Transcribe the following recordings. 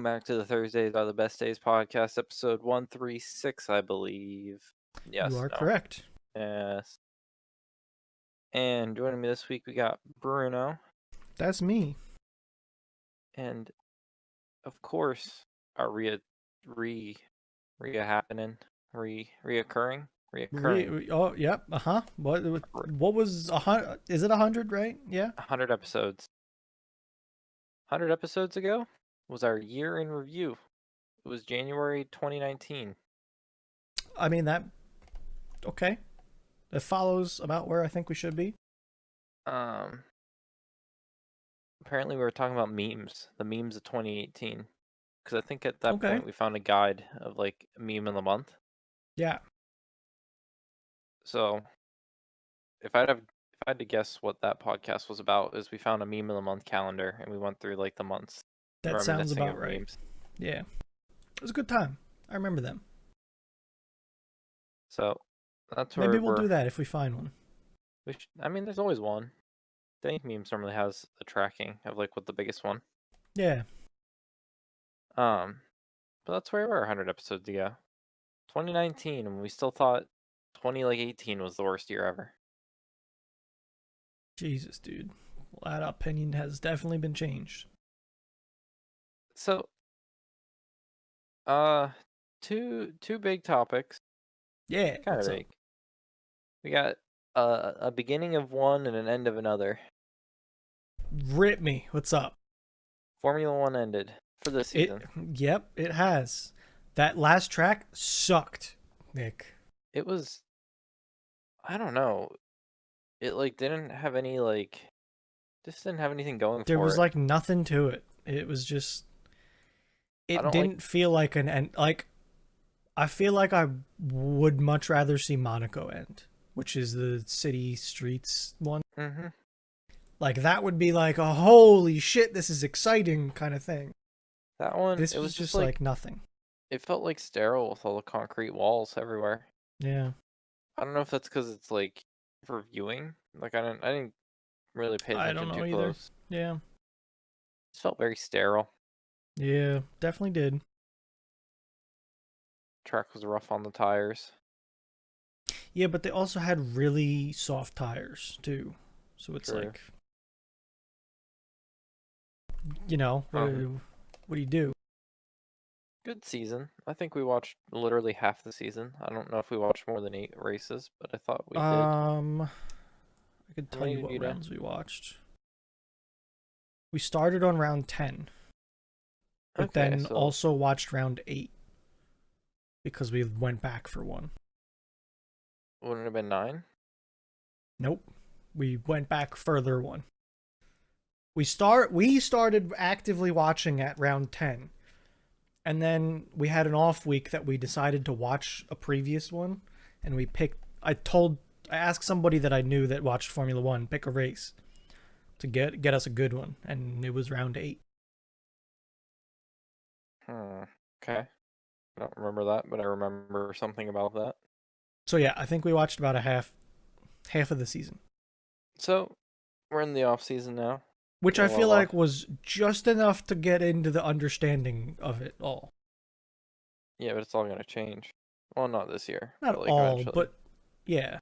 welcome back to the Thursdays Are the Best Days podcast, episode 136, I believe. You Yes, are no. correct. Yes. And joining me this week, we got Bruno. That's me. And, of course, our reoccurring. Oh, yep. What was 100? Is it 100? Right? Yeah. 100 episodes. 100 episodes ago was our year in review. It was January 2019. I mean that. Okay. It follows about where I think we should be. Apparently we were talking about memes, the memes of 2018. Because I think at that Okay. point we found a guide of like a meme of the month. Yeah. So if I had to guess what that podcast was about, is we found a meme of the month calendar and we went through like the months, That sounds reminiscing about of right. memes. Yeah. It was a good time. I remember them. So that's where Maybe we'll do that if we find one. I mean, there's always one. Dank memes normally has a tracking of like what the biggest one. Yeah. But that's where we were 100 episodes ago. 2019, and we still thought 2018 was the worst year ever. Jesus, dude. Well, that opinion has definitely been changed. So, two big topics. Yeah. Kind of big. We got a beginning of one and an end of another. Rip me. What's up? Formula One ended for this season. Yep, it has. That last track sucked, Nick. It was, I don't know. It like didn't have any just didn't have anything going for it. There was like nothing to it. It was just. It didn't feel like an end. Like, I feel like I would much rather see Monaco end, which is the city streets one. Mm-hmm. Like, that would be like a holy shit, this is exciting kind of thing. That one, This was just like nothing. It felt like sterile with all the concrete walls everywhere. Yeah. I don't know if that's because it's like for viewing. Like I didn't really pay attention I don't know too either. close. Yeah. It felt very sterile. Yeah, definitely did. Track was rough on the tires. Yeah, but they also had really soft tires too. So it's like, you know, what do you do? Good season. I think we watched literally half the season. I don't know if we watched more than 8 races, but I thought we did. I could tell you what rounds we watched. We started on round 10. But then also watched round 8. Because we went back for one. Wouldn't it have been 9? Nope. We went back further one. We started actively watching at round 10. And then we had an off week that we decided to watch a previous one. And we picked... I asked somebody that I knew that watched Formula 1, pick a race. To get us a good one. And it was round 8. Okay. I don't remember that, but I remember something about that. So yeah, I think we watched about a half of the season. So, we're in the off season now. Which I feel like was just enough to get into the understanding of it all. Yeah, but it's all going to change. Well, not this year. Not but all, eventually. but yeah.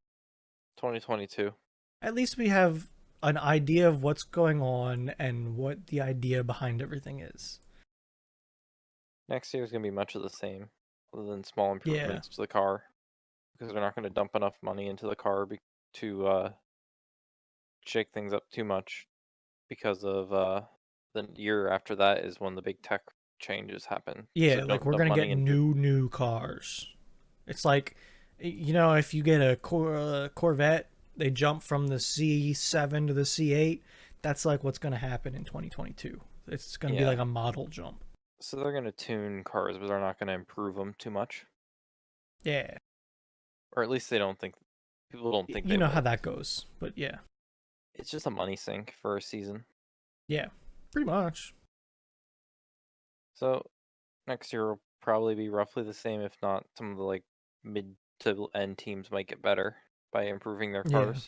2022. At least we have an idea of what's going on and what the idea behind everything is. Next year is going to be much of the same, other than small improvements to the car. Because they're not going to dump enough money into the car to shake things up too much. Because of the year after that is when the big tech changes happen. Yeah, so like we're going to get new cars. It's like, you know, if you get a Corvette, they jump from the C7 to the C8. That's like what's going to happen in 2022. It's going to be like a model jump. So they're going to tune cars, but they're not going to improve them too much. Yeah. Or at least people don't think you know how that goes, but yeah. It's just a money sink for a season. Yeah, pretty much. So next year will probably be roughly the same, if not some of the like mid to end teams might get better by improving their cars.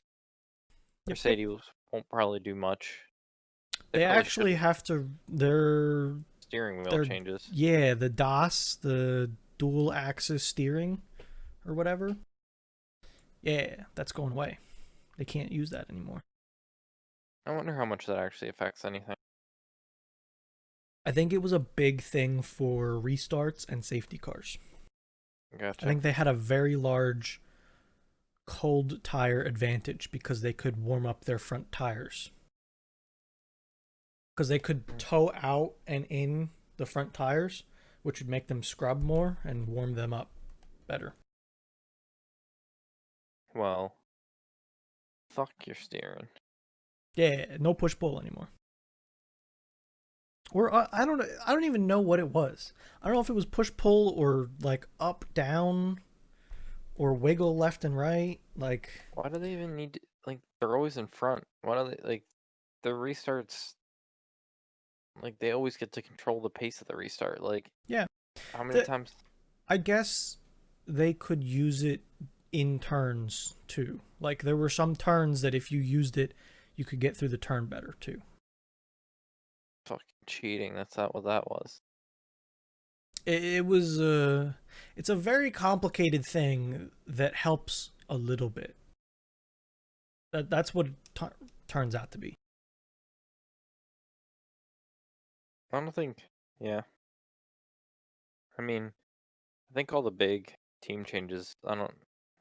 Yeah. Mercedes won't probably do much. They actually have to. Their steering wheel They're changes. yeah, the DOS, the dual axis steering or whatever. Yeah, that's going away. They can't use that anymore. I wonder how much that actually affects anything. I think it was a big thing for restarts and safety cars. I Gotcha. think they had a very large cold tire advantage because they could warm up their front tires. Because they could Mm. tow out and in the front tires, which would make them scrub more and warm them up better. Well, fuck your steering. Yeah, no push pull anymore. Or I don't know. I don't even know what it was. I don't know if it was push pull or like up down or wiggle left and right. Like Why do they even need to, like, they're always in front. Why do they, like, the restarts, like, they always get to control the pace of the restart. Like, yeah, how many the, times? I guess they could use it in turns too. Like there were some turns that if you used it, you could get through the turn better too. Fucking cheating. That's not what that was. It was it's a very complicated thing that helps a little bit. That's what it turns out to be. I don't think, yeah. I mean, I think all the big team changes, none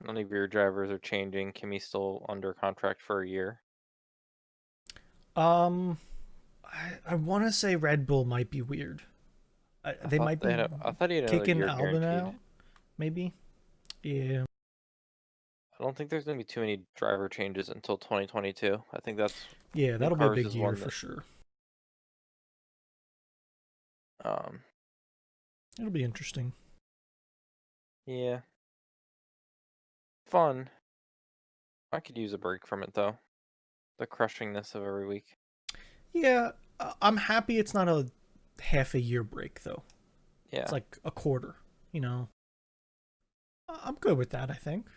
of your drivers are changing. Kimmy's still under contract for a year. Um, I want to say Red Bull might be weird. They might be I thought he had another kicking year Albon guaranteed. out. Maybe. Yeah. I don't think there's going to be too many driver changes until 2022. I think that's Yeah, new that'll be a cars big is year one for that sure. um It'll be interesting. yeah, fun. I could use a break from it though. The crushingness of every week. Yeah, I'm happy it's not a half a year break though. It's Yeah. like a quarter, you know. I'm good with that, I think.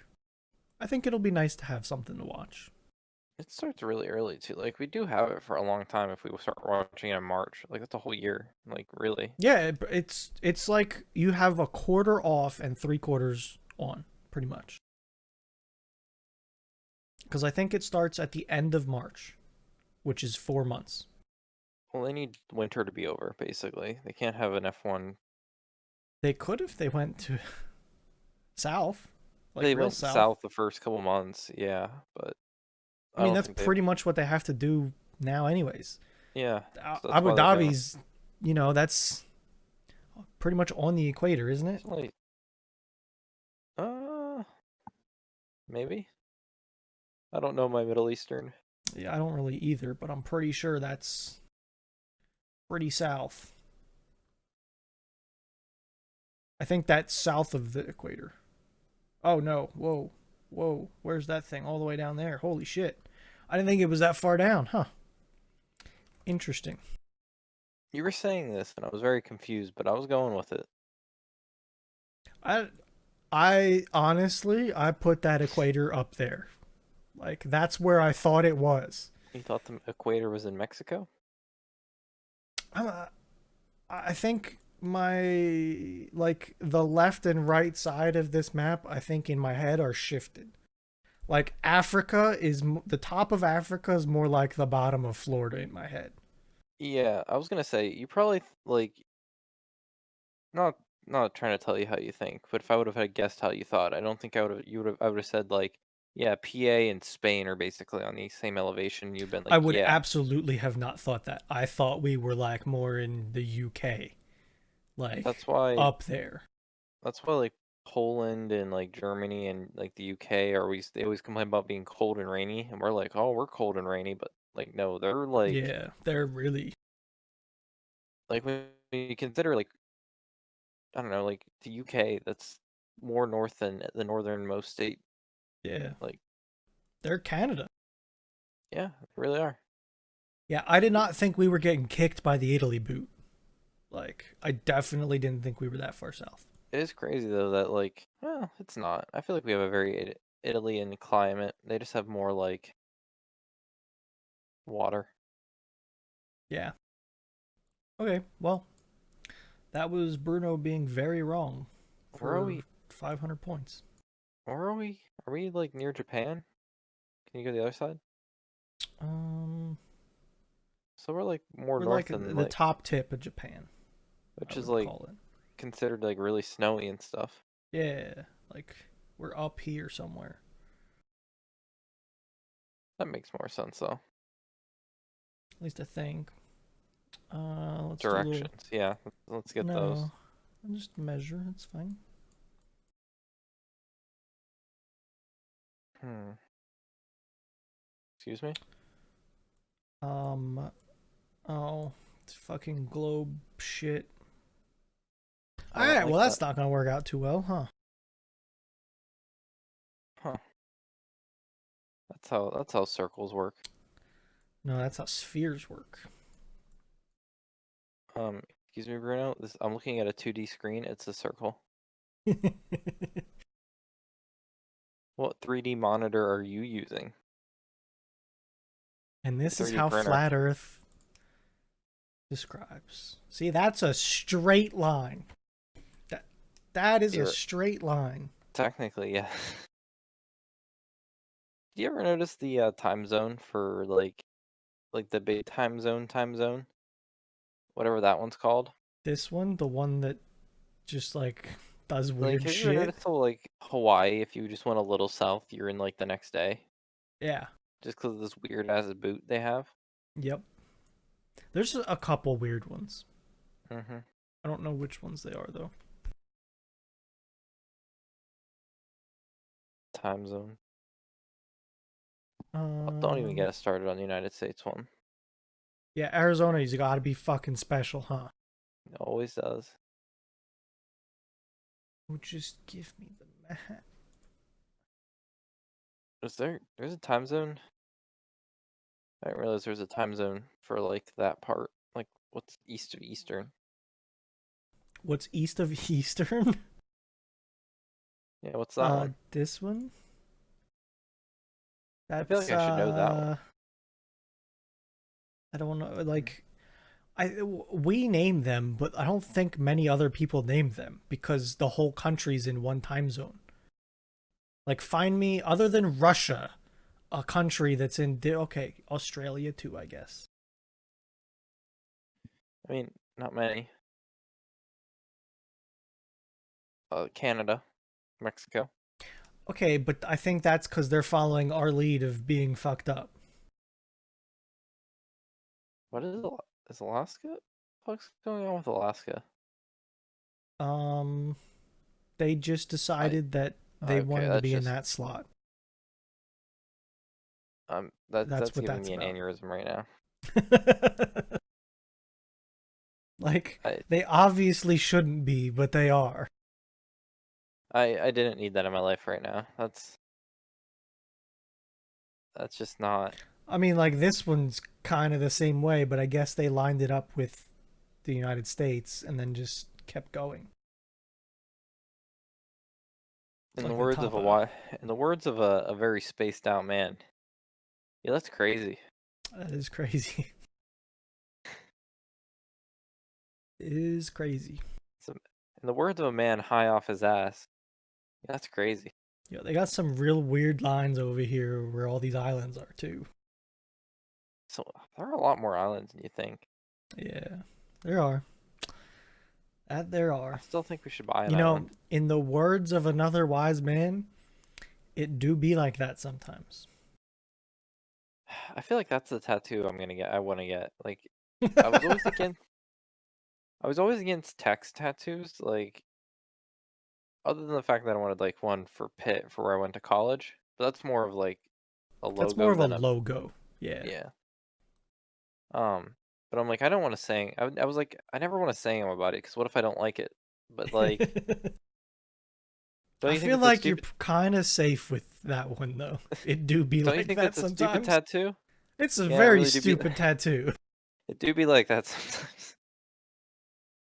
I think it'll be nice to have something to watch. It starts really early too. Like we do have it for a long time if we start watching it in March. Like that's a whole year. Like really. Yeah, it's like you have a quarter off and 3/4 on, pretty much. Because I think it starts at the end of March, which is 4 months. Well, they need winter to be over basically. They can't have an F1. They could if they went to south, like They real went south. south the first couple months, yeah, but I I mean, don't that's think they. pretty much what they have to do now, anyways. Yeah, so that's Abu why they're doing it. Dhabi's, that's pretty much on the equator, isn't it? It's only uh maybe. I don't know my Middle Eastern. Yeah, I don't really either, but I'm pretty sure that's pretty south. I think that's south of the equator. Oh no, whoa, whoa, where's that thing? All the way down there. Holy shit. I didn't think it was that far down, huh? Interesting. You were saying this, and I was very confused, but I was going with it. I I honestly I put that equator up there. Like that's where I thought it was. You thought the equator was in Mexico? I'm, I think my like the left and right side of this map I think in my head are shifted. Like Africa is the top of Africa is more like the bottom of Florida in my head. Yeah, I was gonna say you probably like not not trying to tell you how you think, but if I would have had guessed how you thought, I don't think I would have said like, yeah, PA and Spain are basically on the same elevation. You've been I like, would yeah, absolutely have not thought that. I thought we were like more in the UK, that's like why up there. that's why like Poland and like Germany and like the UK are always they always complain about being cold and rainy, and we're like, oh, we're cold and rainy, but like no, they're Yeah, they're really like when you consider like I don't know, like the UK, that's more north than the northernmost state. yeah, Like, they're Canada. yeah, they really are. Yeah, I did not think we were getting kicked by the Italy boot. Like, I definitely didn't think we were that far south. It is crazy though that like, well, it's not. I feel like we have a very Italian climate. They just have more like water. Yeah. Okay, well, That was Bruno being very wrong Where are for we? 500 points. Where are we? Are we like near Japan? Can you go to the other side? Um, So we're like more we're north like than the like, top tip of Japan, I which is would like call it. considered like really snowy and stuff. Yeah, like we're up here somewhere. That makes more sense though. At least I think. Let's do a little. Directions, yeah. Let's get those. No, I'll just measure. It's fine. Hmm. Excuse me? Um. Oh, it's fucking globe shit. I All don't right. like Well, that. that's not gonna work out too well, huh? Huh. That's how circles work. No, that's how spheres work. Excuse me, Bruno. This I'm looking at a 2D screen. It's a circle. What 3D monitor are you using? And this is 3D how printer. flat Earth describes. See, that's a straight line. That that is a You're straight line. technically, yeah. Do you ever notice the time zone for like the big time zone, whatever that one's called? This one, the one that just like does Like, weird have you ever shit. noticed how like Hawaii, if you just went a little south, you're in like the next day, Yeah. just because of this weird ass boot they have? Yep. There's a couple weird ones. Mm-hmm. I don't know which ones they are though. Time zone. Oh, don't even Um. get us started on the United States one. Yeah, Arizona's got to be fucking special, huh? It always does. Would just give me the map. There's a time zone? I didn't realize there's a time zone for like that part. Like what's east of Eastern? What's east of Eastern? Yeah, what's that one? This one. I feel like That's I should know that one. I don't know. Like we name them, but I don't think many other people name them because the whole country's in one time zone. Like, find me other than Russia, a country that's in okay, Australia too, I guess. I mean, not many. Canada, Mexico. Okay, but I think that's because they're following our lead of being fucked up. What is Alaska? What's going on with Alaska? Um, they just I decided that they okay, wanted to that's be in just that slot. That's that's what giving that's me an about. aneurysm right now. Like, I they obviously shouldn't be, but they are. I didn't need that in my life right now. That's just not I mean, like, this one's kind of the same way, but I guess they lined it up with the United States and then just kept going. It's in the like the words of top a eye. why in the words of a very spaced out man. Yeah, that's crazy. That is crazy. It is crazy. So, in the words of a man high off his ass. Yeah, that's crazy. Yeah, they got some real weird lines over here where all these islands are too. So there are a lot more islands than you think. Yeah, there are. That there I are. still think we should buy an You know, island. in the words of another wise man, it do be like that sometimes. I feel like that's the tattoo I'm gonna get. I want to get. Like, I was always against. I was always against text tattoos. Like, other than the fact that I wanted like one for Pitt for where I went to college. But that's more of like a That's more logo of a than a logo. Yeah. yeah. Um, but I'm like I don't want to sing. I was like I never want to say about it because what if I don't like it? But like, don't I you think feel it's a like you're stupid? kind of safe with that one though. It do be Don't you like think that that's a stupid sometimes. tattoo? It's a Yeah, it very really do be. stupid tattoo. It do be like that sometimes.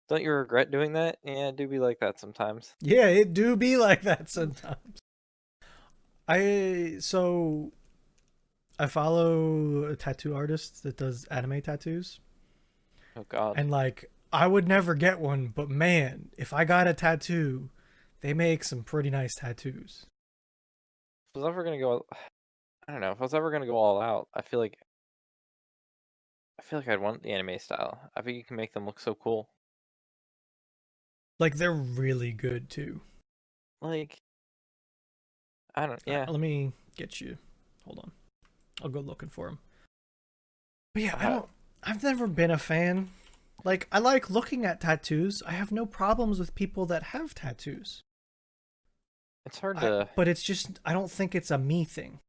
Don't you regret doing that? Yeah, it do be like that sometimes. Yeah, it do be like that sometimes. So I follow a tattoo artist that does anime tattoos, Oh God. and like I would never get one, but man, if I got a tattoo, they make some pretty nice tattoos. If I was ever gonna go, I don't know. If I was ever gonna go all out, I feel like I'd want the anime style. I think you can make them look so cool. Like they're really good too. Like, I don't, All right, yeah. let me get you. Hold on. I'll go looking for them. But yeah, Uh, I've never been a fan. Like I like looking at tattoos. I have no problems with people that have tattoos. it's hard to, But it's just I don't think it's a me thing.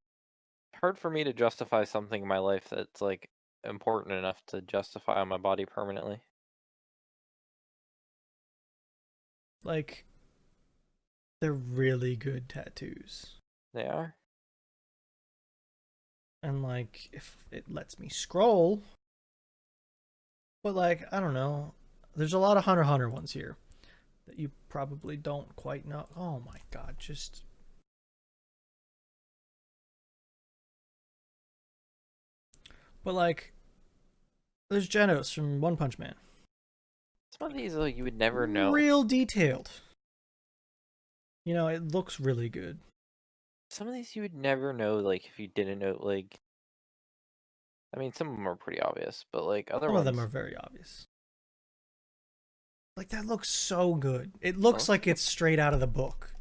hard for me to justify something in my life that's like important enough to justify on my body permanently. Like they're really good tattoos. They are. And like if it lets me scroll, but like I don't know. There's a lot of Hunter x Hunter ones here that you probably don't quite know. Oh my god, just but like there's Genos from One Punch Man. Some of these you would never know. Real detailed. You know, it looks really good. Some of these you would never know, like if you didn't know. Like, I mean, some of them are pretty obvious, but like other Some of them ones, are very obvious. Like that looks so good. It it looks looks like cool. it's straight out of the book.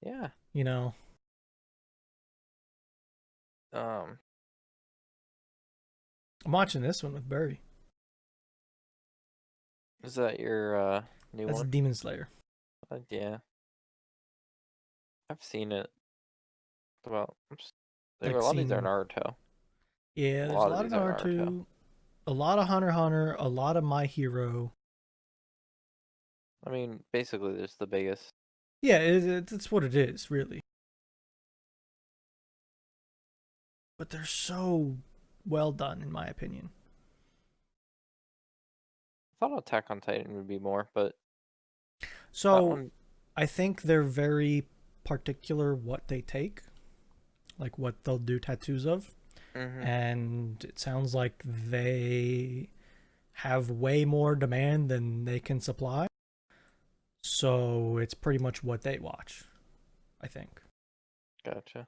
Yeah. You know. Um, I'm watching this one with Barry. is that your new That's one? Demon Slayer. Yeah, I've seen it. Well, there were Like a lot of these are seen Naruto. yeah, A there's a lot of lot of these are Naruto. Naruto, a lot of Hunter x Hunter, a lot of My Hero. I mean, basically, there's the biggest. Yeah, it's what it is, really. But they're so well done, in my opinion. I thought Attack on Titan would be more, but that So one, I think they're very particular what they take, like what they'll do tattoos of. mm-hmm, And it sounds like they have way more demand than they can supply. So it's pretty much what they watch, I think. gotcha.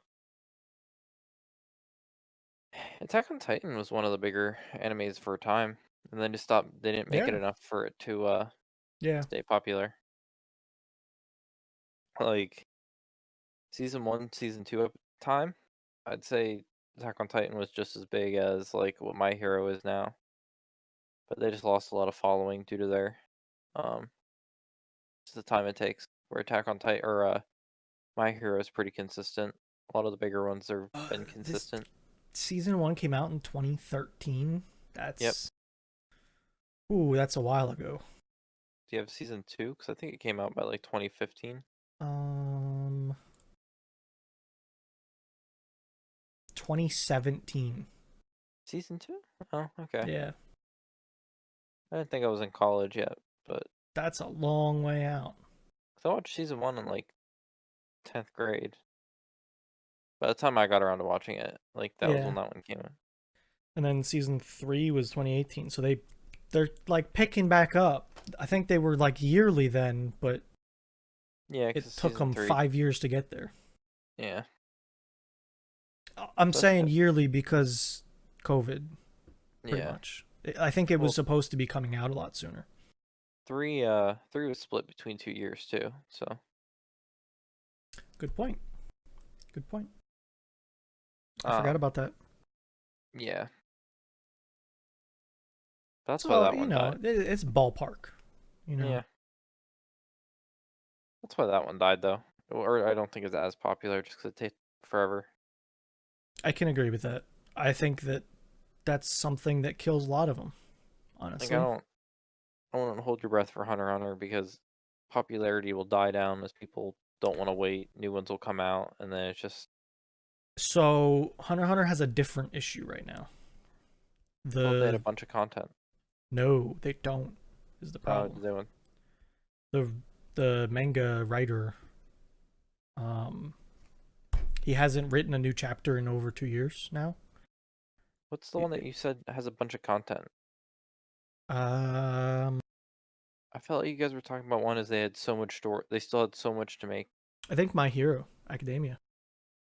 Attack on Titan was one of the bigger animes for a time, and then just stopped. They didn't make it Yeah, enough for it to yeah. stay popular. Like season one, season two at the time, I'd say Attack on Titan was just as big as like what My Hero is now, but they just lost a lot of following due to their um just the time it takes. Where Attack on Titan or My Hero is pretty consistent. A lot of the bigger ones have been This consistent. season one came out in 2013. Yep. That's a while ago. Do you have season two? Because I think it came out by like 2015. Um, 2017. Season two? Oh, okay. Yeah, I didn't think I was in college yet, but that's a long way out. 'cause I watched season one in like 10th grade. By the time I got around to watching it, like that was Yeah, when that one came out. and then season three was 2018. So they're like picking back up. I think they were like yearly then, but Yeah, because it took season them three. 5 years to get there. Yeah, I'm that's saying good. yearly because COVID, pretty Yeah. much. I think it was Well, supposed to be coming out a lot sooner. three was split between 2 years too. So Good point. Good point. I forgot um, about that. yeah, that's why So, that you one know, died. it's ballpark, you know. Yeah, that's why that one died though. Or I don't think it's as popular just because it takes forever. I can agree with that. I think that that's something that kills a lot of them, Like honestly. I wouldn't hold your breath for Hunter x Hunter because popularity will die down as people don't want to wait. New ones will come out, and then it's just So, Hunter x Hunter has a different issue right now. I thought they had a The bunch of content. No, they don't is the Oh, problem. did they want? The the manga writer um he hasn't written a new chapter in over 2 years now. What's the one that you said has a bunch of content? Um I felt like you guys were talking about one is they had so much story. They still had so much to make. I think My Hero Academia.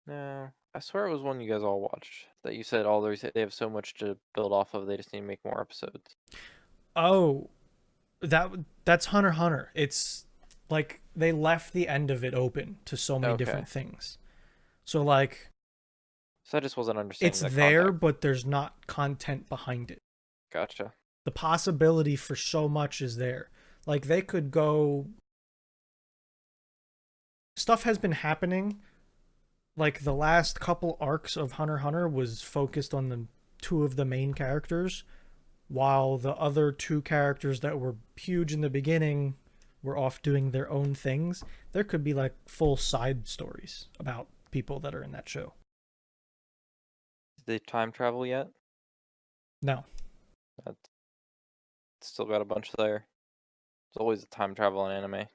No, I swear it was one you guys all watched. That you said all these they have so much to build off of. They just need to make more episodes. Oh, that that's Hunter x Hunter. It's like they left the end of it open to so many Okay, different things. So like so I just wasn't it's understanding the there, context. but there's not content behind it. Gotcha. The possibility for so much is there. Like they could go. Stuff has been happening. Like the last couple arcs of Hunter x Hunter was focused on the two of the main characters, while the other two characters that were huge in the beginning were off doing their own things. There could be like full side stories about people that are in that show. Did they time travel yet? No. That's still got a bunch there. There's always a time travel in anime.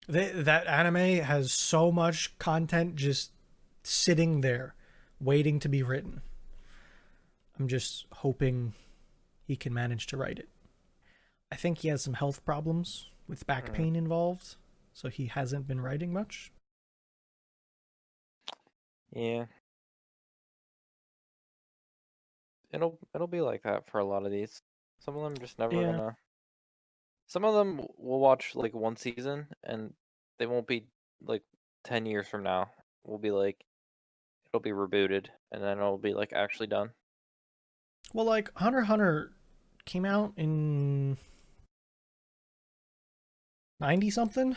That anime has so much content just sitting there waiting to be written. I'm just hoping he can manage to write it. I think he has some health problems with back Mm, pain involved, so he hasn't been writing much. yeah, it'll be like that for a lot of these. Some of them just never Yeah. gonna. Some of them we'll watch like one season and they won't be like 10 years from now. We'll be like it'll be rebooted and then it'll be like actually done. Well, like Hunter x Hunter came out in 90 something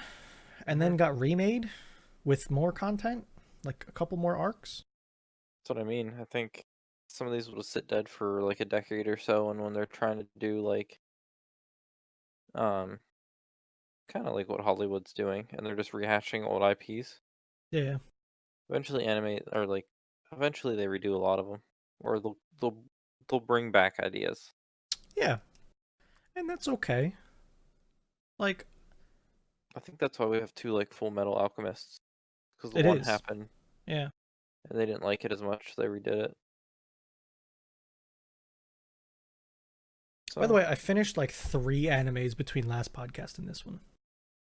and Hmm. then got remade with more content, like a couple more arcs. That's what I mean. I think some of these will sit dead for like a decade or so, and when they're trying to do like um kind of like what Hollywood's doing, and they're just rehashing old IPs. Yeah. Eventually, animate or like eventually they redo a lot of them, or they'll bring back ideas. Yeah. And that's okay. Like I think that's why we have two like Full Metal Alchemists, because the it one is. happened Yeah. and they didn't like it as much, so they redid it. By the So way, I finished like 3 animes between last podcast and this one.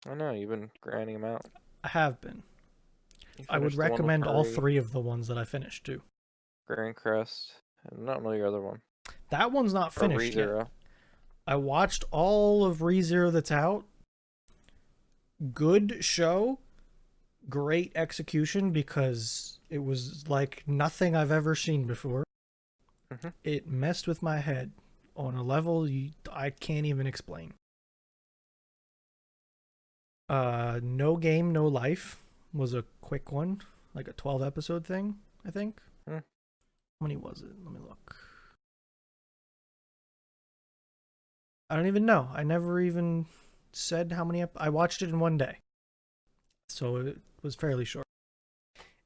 I know you've been grinding them out. I have been. You I would finished the one with recommend all Hurry, 3 of the ones that I finished too. Grand Crest, and I don't know your other one. That one's not Or finished yet. ReZero. I watched all of ReZero that's out. Good show, great execution because it was like nothing I've ever seen before. Hmm. It messed with my head on a level I can't even explain. No Game, No Life was a quick one, like a 12 episode thing, I think. Hmm. How many was it? Let me look. I don't even know. I never even said how many. I watched it in one day, so it was fairly short.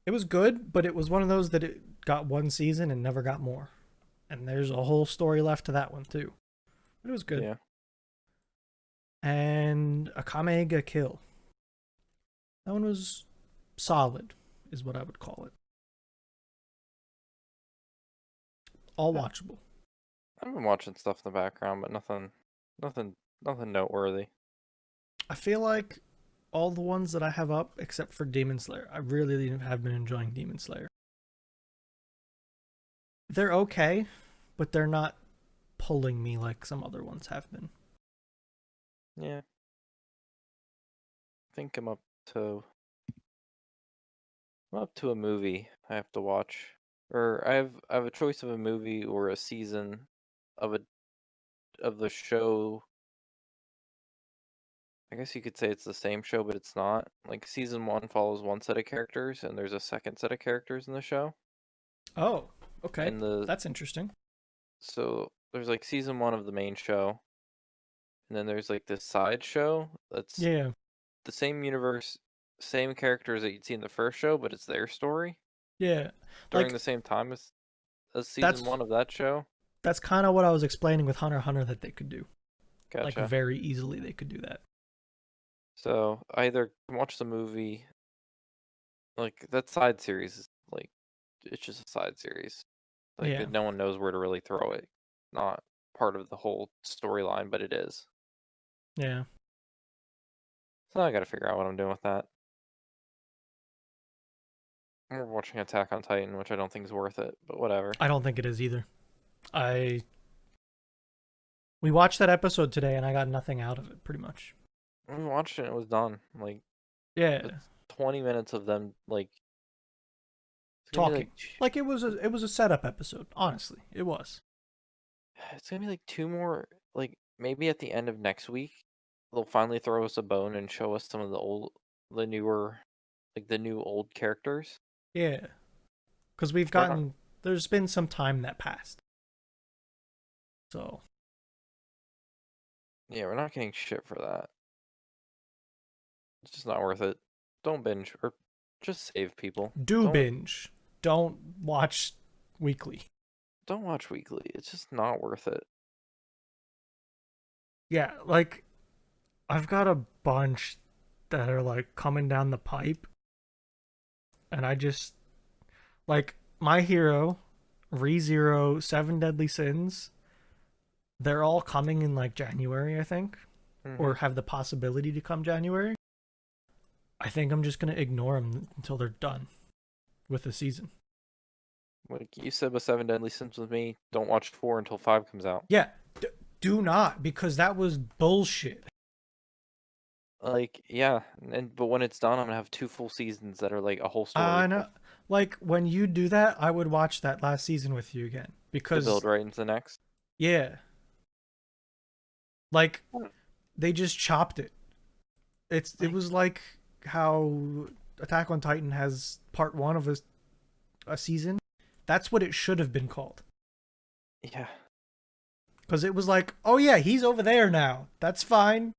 It was good, but it was one of those that it got one season and never got more. And there's a whole story left to that one too. But it was good. Yeah. And Akame ga Kill. That one was solid, is what I would call it. All Yeah. watchable. I've been watching stuff in the background, but nothing noteworthy. I feel like all the ones that I have up, except for Demon Slayer, I really have been enjoying Demon Slayer. They're okay, but they're not pulling me like some other ones have been. Yeah. I think I'm up to a movie I have to watch. Or I have a choice of a movie or a season of a of the show. I guess you could say it's the same show, but it's not. Like season one follows one set of characters, and there's a second set of characters in the show. Oh, okay. And the That's interesting. so there's like season one of the main show, and then there's like this side show that's Yeah. the same universe, same characters that you'd see in the first show, but it's their story Yeah. during Like the same time as season that's one of that show. that's kind of what I was explaining with Hunter x Hunter that they could do. Like Gotcha. very easily they could do that. So I either can watch the movie, like that side series is like it's just a side series. Like Yeah. no one knows where to really throw it. Not part of the whole storyline, but it is. Yeah. So I gotta figure out what I'm doing with that. I'm watching Attack on Titan, which I don't think is worth it, but whatever. I don't think it is either. I We watched that episode today and I got nothing out of it pretty much. We watched it and it was done. Like, Yeah. it's 20 minutes of them, like, it's gonna be Talking. like, Like it was a setup episode, honestly. It was. it's gonna be like two more, like, maybe at the end of next week, they'll finally throw us a bone and show us some of the newer, like, the new old characters. Yeah. Cuz We're not, there's been some time that passed. So, yeah, we're not getting shit for that. It's just not worth it. Don't binge, or just save people. do Don't binge. Don't watch weekly. don't watch weekly. It's just not worth it. Yeah, like I've got a bunch that are like coming down the pipe and I just like My Hero, ReZero, Seven Deadly Sins. They're all coming in like January, I think, Hmm. or have the possibility to come January. I think I'm just gonna ignore them until they're done with the season. Like you said with Seven Deadly Sins with me, don't watch 4 until 5 comes out. Yeah, do not, because that was bullshit. Like, yeah, but when it's done, I'm gonna have 2 full seasons that are like a whole story. I know. Like when you do that, I would watch that last season with you again To build because right into the next. yeah, like Hmm. they just chopped it. It Like, was like how Attack on Titan has part one of a season. That's what it should have been called. yeah, Because it was like, oh yeah, he's over there now. That's fine.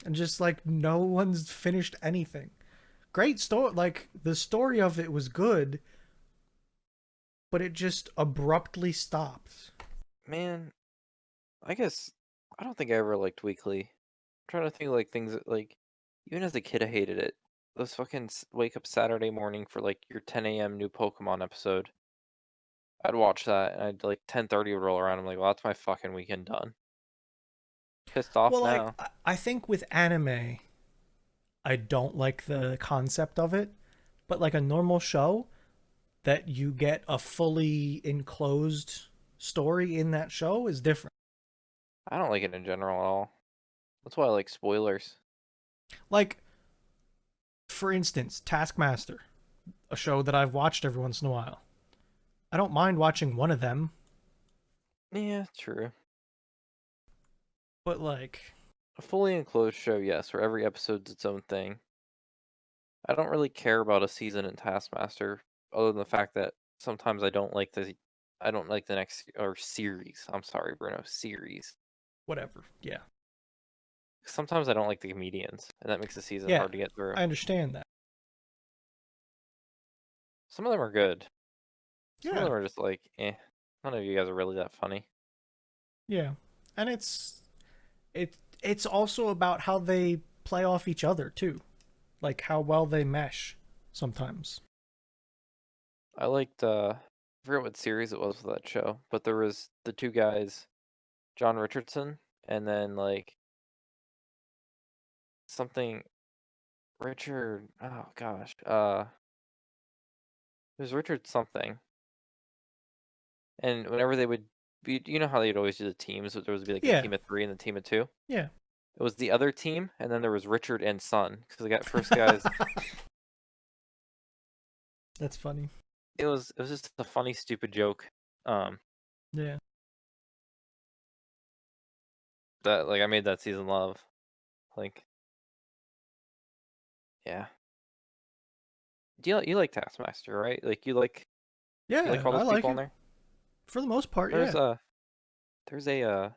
And just like no one's finished anything. Great story. Like the story of it was good, but it just abruptly stopped. man. I guess I don't think I ever liked weekly. I'm trying to think of, like, things that, like, even as a kid, I hated it. Those fucking wake up Saturday morning for like your 10 a.m. new Pokemon episode. I'd watch that and I'd like 10:30 would roll around. I'm like, well, that's my fucking weekend done. Pissed off Well, like now. I think with anime, I don't like the concept of it, but like a normal show that you get a fully enclosed story in that show is different. I don't like it in general at all. That's why I like spoilers. Like for instance, Taskmaster, a show that I've watched every once in a while. I don't mind watching one of them, Yeah, true. but like A fully enclosed show, yes, where every episode's its own thing. I don't really care about a season in Taskmaster, other than the fact that sometimes I don't like the next or series. I'm sorry, Bruno, series. whatever. Yeah. Sometimes I don't like the comedians, and that makes the season Yeah. hard to get through. I understand that. Some of them are good. Some of Yeah. them are just like, eh. None of you guys are really that funny. Yeah. And it's also about how they play off each other too. Like how well they mesh sometimes. I liked I forget what series it was for that show, but there was the two guys, John Richardson, and then like something Richard, oh gosh, it was Richard something. And whenever they would be, you know how they'd always do the teams, but there would be like a Yeah. team of 3 and a team of 2. Yeah. It was the other team, and then there was Richard and Son, because the first guys, That's funny. it was just a funny, stupid joke. Um, Yeah. that like I made that season love. Like, yeah. You like Taskmaster, right? Like you like Yeah, all I those like people on it. there? For the most part, There's yeah. a there's a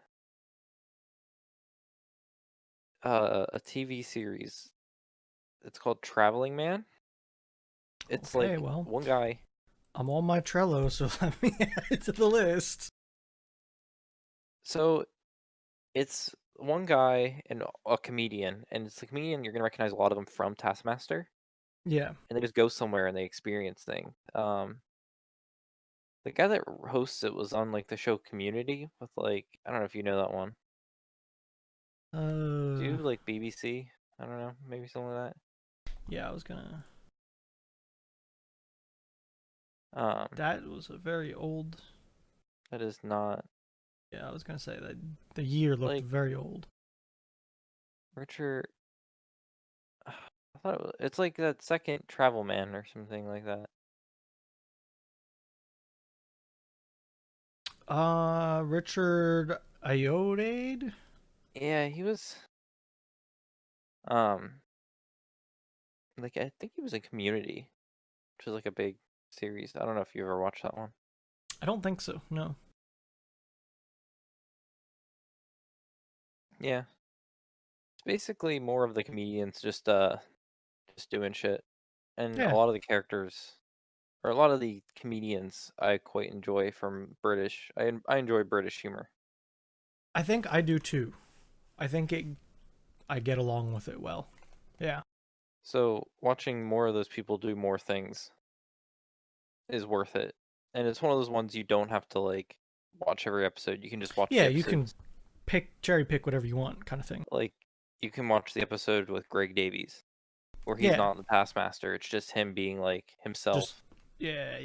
TV series. It's called Traveling Man. It's Okay, like well, one guy. I'm on my Trello, so let me add it to the list. So it's one guy and a comedian, and it's the comedian you're gonna recognize a lot of them from Taskmaster, Yeah. and they just go somewhere and they experience things. The guy that hosts it was on like the show Community with like I don't know if you know that one. Do you Uh, like BBC? I don't know, maybe something like yeah, I was gonna. that. That was a very old. That is not Yeah, I was gonna say that the year looked like very old. Richard. I thought it's like that second Travel Man or something like that. Richard Iodade? Yeah, he was. Um, like I think he was in Community, which is like a big series. I don't know if you ever watched that one. I don't think so. No. Yeah, it's basically more of the comedians just doing shit, and a Yeah, lot of the characters or a lot of the comedians I quite enjoy from British. I enjoy British humor. I think I do too. I think it. I get along with it well. Yeah. So watching more of those people do more things is worth it. And it's one of those ones you don't have to like watch every episode. You can just watch the Yeah, you can episodes. cherry pick whatever you want, kind of thing. Like you can watch the episode with Greg Davies where he's Yeah, not the past master. It's just him being like just himself. yeah.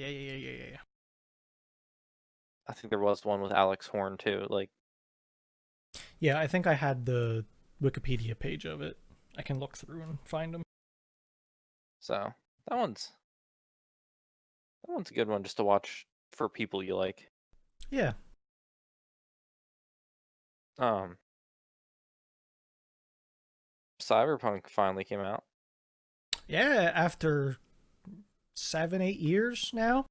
I think there was one with Alex Horn too. Like Yeah, I think I had the Wikipedia page of it. I can look through and find them. so that one's that one's a good one just to watch for people you like. Yeah. Um Cyberpunk finally came out. Yeah, after 7, 8 years now.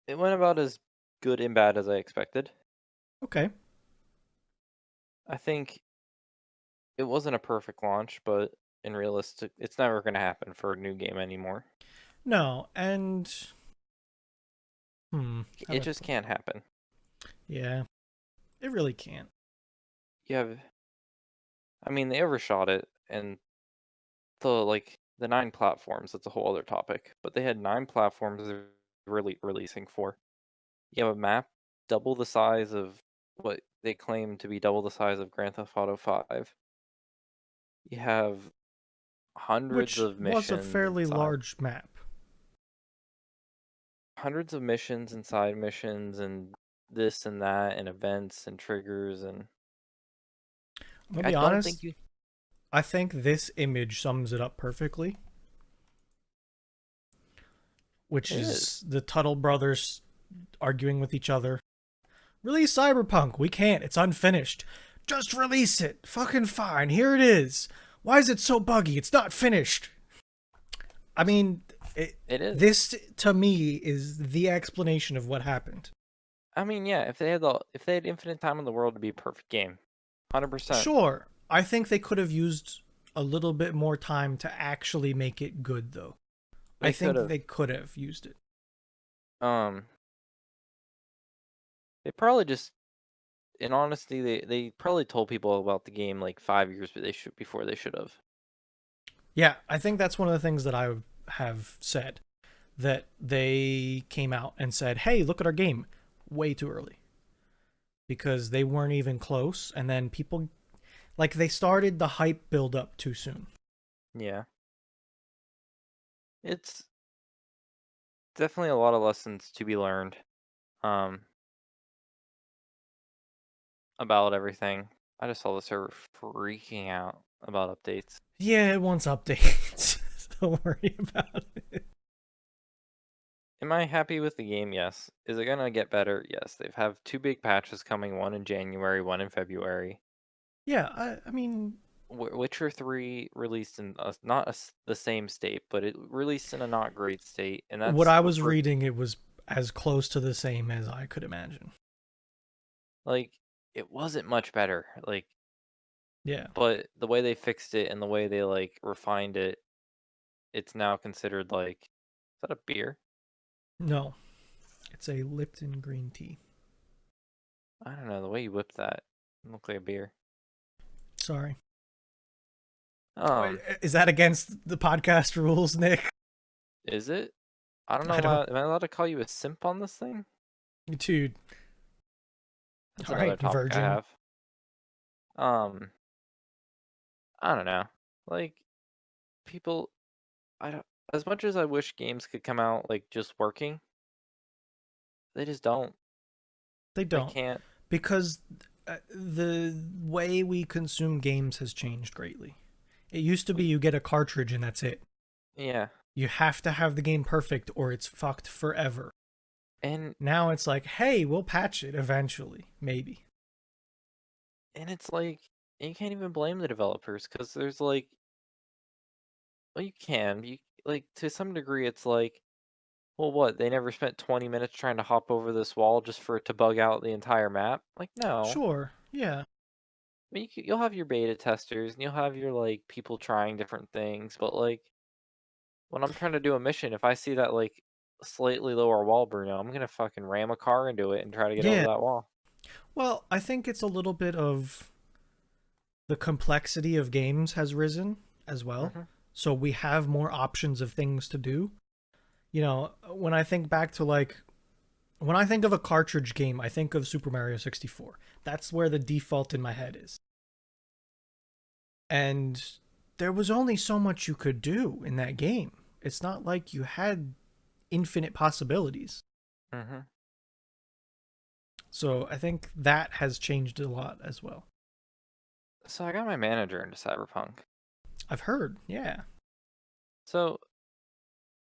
It went about as good and bad as I expected. Okay. I think it wasn't a perfect launch, but in realistic, it's never going to happen for a new game anymore. No, and how It do I just put it? can't happen. Yeah, it really can't. You have, I mean, they overshot it, and the 9 platforms. That's a whole other topic. But they had 9 platforms they're really releasing for. You have a map double the size of what they claim to be double the size of Grand Theft Auto 5. You have hundreds Which of was a missions fairly inside. large map. Hundreds of missions and side missions and this and that and events and triggers and I'm gonna I be don't honest. think you I think this image sums it up perfectly, which it is. is the Tuttle brothers arguing with each other. Release Cyberpunk. We can't. It's unfinished. Just release it. Fucking fine. Here it is. Why is it so buggy? It's not finished. I mean, It is. this to me is the explanation of what happened. I mean, yeah, if they had infinite time in the world to be a perfect game. 100%. Sure, I think they could have used a little bit more time to actually make it good, though. I They could think have they could have used it. um they probably just in honesty they probably told people about the game like 5 years but they should before they should have. Yeah, I think that's one of the things that I have said. That they came out and said, hey, look at our game way too early. Because they weren't even close. And then people, like, they started the hype build up too soon. Yeah. It's definitely a lot of lessons to be learned. Um about everything. I just saw the server freaking out about updates. Yeah, it wants updates. Don't worry about it. Am I happy with the game? Yes. Is it gonna get better? Yes. They've have 2 big patches coming, one in January, one in February. Yeah, I mean, Witcher 3 released in not the same state, but it released in a not great state, and what that's I the was first. reading, it was as close to the same as I could imagine. Like it wasn't much better. Like, Yeah. but the way they fixed it and the way they like refined it, it's now considered like is that a beer? No, it's a Lipton green tea. I don't know the way you whipped that. It looked like a beer. Sorry. Wait, Um, is that against the podcast rules, Nick? is it? I don't know. I don't. Am I allowed to call you a simp on this thing? Dude. That's All another right, topic I virgin. have. Um, I don't know. Like people, I don't. As much as I wish games could come out like just working, they just don't. They They don't, can't. because the way we consume games has changed greatly. It used to be We, you get a cartridge and that's it. yeah, You have to have the game perfect or it's fucked forever. and Now it's like, hey, we'll patch it eventually, maybe. it's like you can't even blame the developers because there's like, well, you can. You like to some degree, it's like, well, what? They never spent 20 minutes trying to hop over this wall just for it to bug out the entire map? Like, no. Sure, yeah. I mean, you'll have your beta testers and you'll have your like people trying different things, but like when I'm trying to do a mission, if I see that like slightly lower wall, Bruno, I'm gonna fucking ram a car into it and try to get over Yeah. that wall. Well, I think it's a little bit of the complexity of games has risen as well. Hmm. So we have more options of things to do. You know, when I think back to like when I think of a cartridge game, I think of Super Mario 64. That's where the default in my head is. And there was only so much you could do in that game. It's not like you had infinite possibilities. Hmm. So I think that has changed a lot as well. So I got my manager into Cyberpunk. I've heard, yeah. So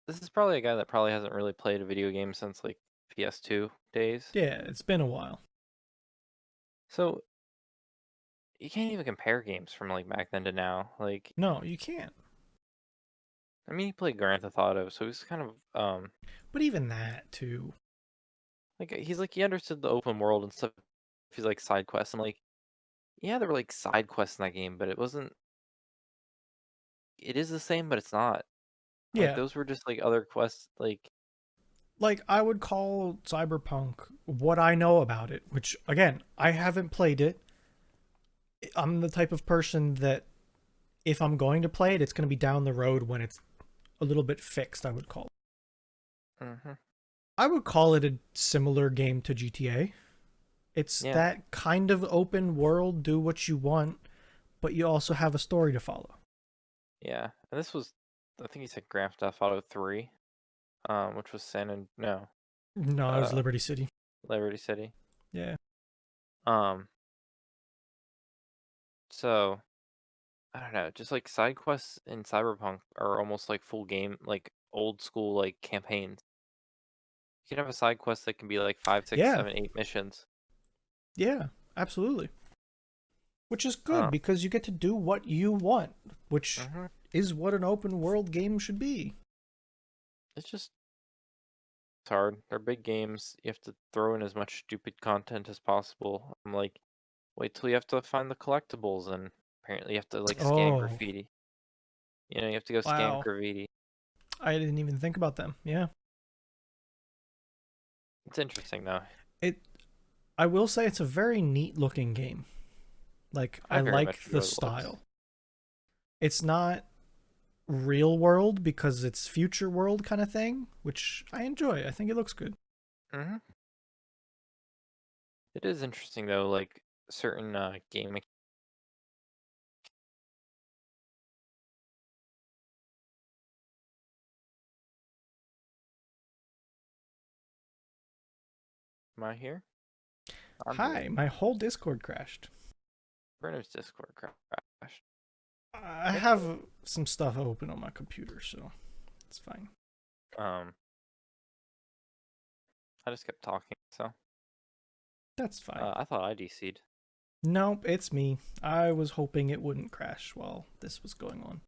this is probably a guy that probably hasn't really played a video game since like PS2 days. Yeah, it's been a while. So you can't even compare games from like back then to now. Like, No, you can't. I mean, he played Grand Theft Auto, so he's kind of But even that, too. like he's like he understood the open world and stuff. He's like side quests. I'm like, yeah, there were like side quests in that game, but it wasn't. It is the same, but it's not. Like Yeah, those were just like other quests. Like, like I would call Cyberpunk what I know about it, which again, I haven't played it. I'm the type of person that if I'm going to play it, it's going to be down the road when it's a little bit fixed, I would call it. hmm, I would call it a similar game to GTA. It's yeah, that kind of open world, do what you want, but you also have a story to follow. yeah. And this was, I think he said Grand Theft Auto 3, which was no, No, it was uh, Liberty City. Liberty City. Yeah. Um, so I don't know, just like side quests in Cyberpunk are almost like full game, like old school like campaigns. You can have a side quest that can be like five, six, Yeah. seven, 8 missions. Yeah. Absolutely. Which is good Um, because you get to do what you want, which mhm. is what an open world game should be. It's just it's hard. They're big games. You have to throw in as much stupid content as possible. I'm like, wait till you have to find the collectibles, and apparently you have to like scan Oh, graffiti. You know, you have to go scan wow. graffiti. I didn't even think about them. Yeah. It's interesting though. It I will say it's a very neat looking game. Like I I very like much the enjoy the looks. style. It's not real world because it's future world kind of thing, which I enjoy. I think it looks good. Hmm. It is interesting though, like certain game. Am I here? I'm Hi, here. my whole Discord crashed. Bruno's Discord crashed. I Maybe. have some stuff open on my computer, so it's fine. Um, I just kept talking, so That's fine. I thought I DC'd. Nope, it's me. I was hoping it wouldn't crash while this was going on.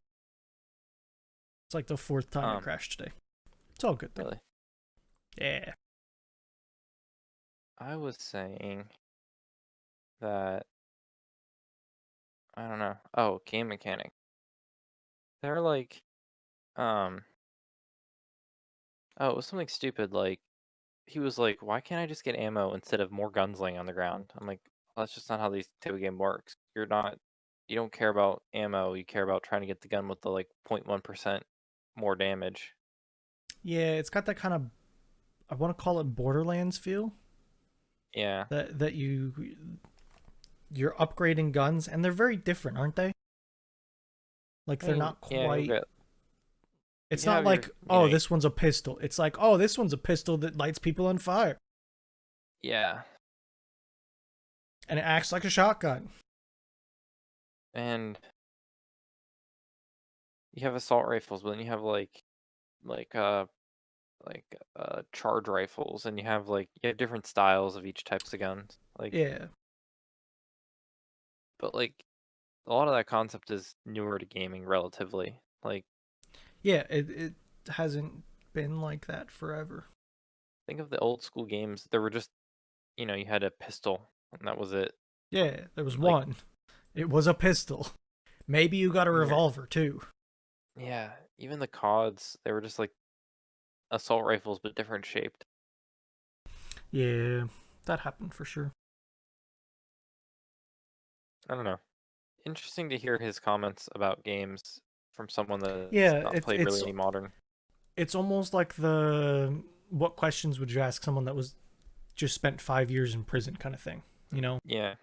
It's like the fourth time it Um, crashed today. It's all good though. really. Yeah. I was saying that I don't know. Oh, game mechanic. They're like, um, oh, it was something stupid. Like he was like, "Why can't I just get ammo instead of more guns laying on the ground?" I'm like, well, "That's just not how these type of game works. You don't care about ammo. You care about trying to get the gun with the like 0.1% more damage." Yeah, it's got that kind of I want to call it Borderlands feel. Yeah, That you're upgrading guns and they're very different, aren't they? Like I they're mean, not yeah, quite. It's you not have your, like, oh, this one's a pistol. It's like, oh, this one's a pistol that lights people on fire, yeah, and it acts like a shotgun. and you have assault rifles, but then you have like uh like charge rifles, and you have different styles of each types of guns. Yeah, But a lot of that concept is newer to gaming relatively. yeah. It hasn't been like that forever. Think of the old school games. There were just, you had a pistol and that was it. Yeah, there was Like, one. It was a pistol. Maybe you got a even revolver too. yeah, even the CODs, they were just like assault rifles but different shaped. Yeah, that happened for sure. I don't know. Interesting to hear his comments about games from someone that's Yeah, not played really any modern. it's almost like the what questions would you ask someone that was just spent 5 years in prison kind of thing. You know, Yeah.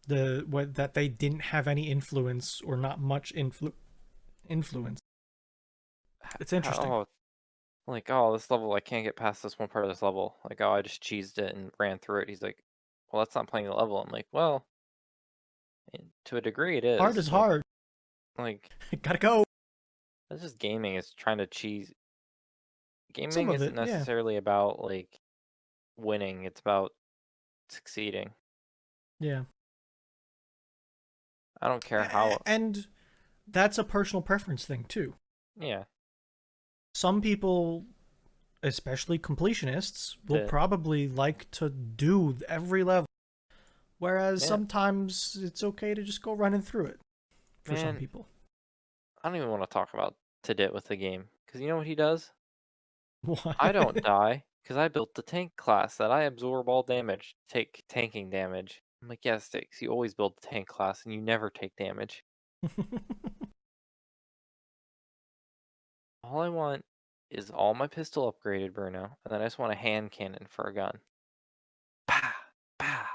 the what that they didn't have any influence or not much influence. It's interesting. Oh, oh, this level, I can't get past this one part of this level. Oh, I just cheesed it and ran through it. He's like, well, that's not playing the level. I'm like, well, to a degree it Hard is. is hard. Like Gotta go. that's just gaming. It's trying to cheese. Some Gaming of isn't it, yeah, necessarily about winning. It's about succeeding. yeah, I don't care how. and that's a personal preference thing too. Yeah. Some people, especially completionists, will The probably like to do every level, whereas man, sometimes it's okay to just go running through it for some man, people. I don't even want to talk about Tidit with the game because you know what he does? What? I don't die because I built the tank class that I absorb all damage, take tanking damage. I'm like, yes, Sticks, you always build the tank class and you never take damage. All I want is all my pistol upgraded, Bruno, and then I just want a hand cannon for a gun. Bah, bah.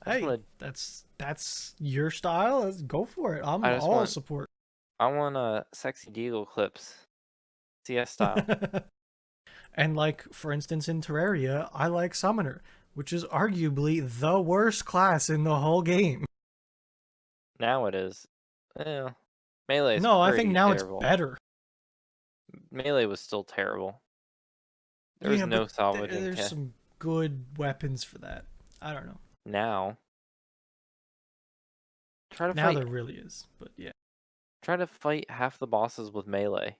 I just Hey, want to. that's your style. Let's go for it. I'm I just all want. support. I want a sexy deagle clips, CS style. And like for instance in Terraria, I like Summoner, which is arguably the worst class in the whole game. Now it is. Yeah, melee is No, I think pretty now it's terrible. better. Melee was still terrible. There was Yeah, but no salvaging there's some good weapons for that. I don't know. now. Try to Now fight. there really is, but yeah. Try to fight half the bosses with melee.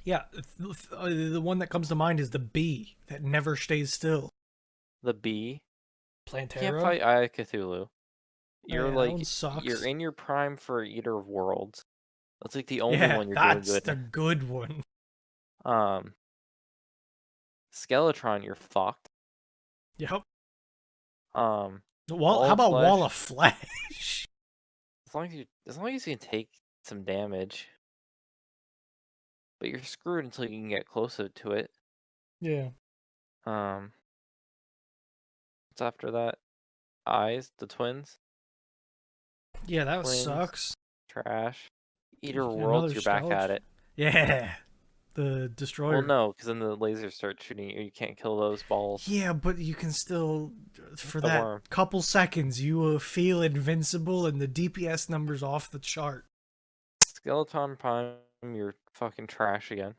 Yeah, the one that comes to mind is the bee that never stays still. The bee. You can't Plantera? fight Eye of Cthulhu. Oh You're yeah, that like one you're sucks. in your prime for Eater of Worlds. That's like the only Yeah, one you're doing that's good the in. good one. Um, Skeletron, you're fucked. Yep. Um, How Wall of about Wall Flesh. of Flesh? As long as you can take some damage, but you're screwed until you can get closer to it. Yeah. Um, what's after that? Eyes, the twins. Yeah, that Twins, sucks. trash. Eater of Worlds, Another you're back at skeleton. it. Yeah, the Well, destroyer. no, because then the lasers start shooting you. You can't kill those balls. Yeah, but you can still, for The that worm. couple seconds, you will feel invincible and the DPS numbers off the chart. Skeleton Prime, you're fucking trash again.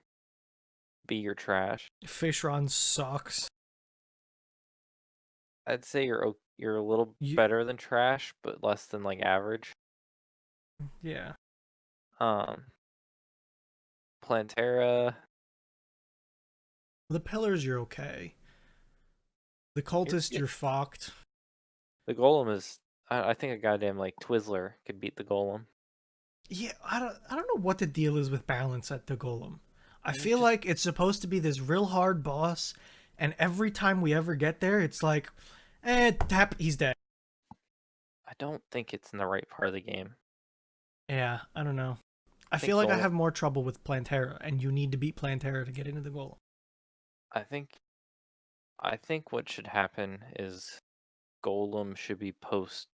Be your trash. Fishron sucks. I'd say you're a little You, better than trash, but less than average. yeah. Um, Plantera, The pillars, you're okay. The you're cultist, you're fucked. the Golem is. I think a goddamn Twizzler could beat the Golem. Yeah, I don't know what the deal is with balance at the golem. I He's feel just. like it's supposed to be this real hard boss, and every time we ever get there, it's like, tap, he's dead. I don't think it's in the right part of the game. Yeah, I don't know. I I think feel like I Golem. have more trouble with Plantera, and you need to beat Plantera to get into the golem. I think. I think what should happen is Golem should be post.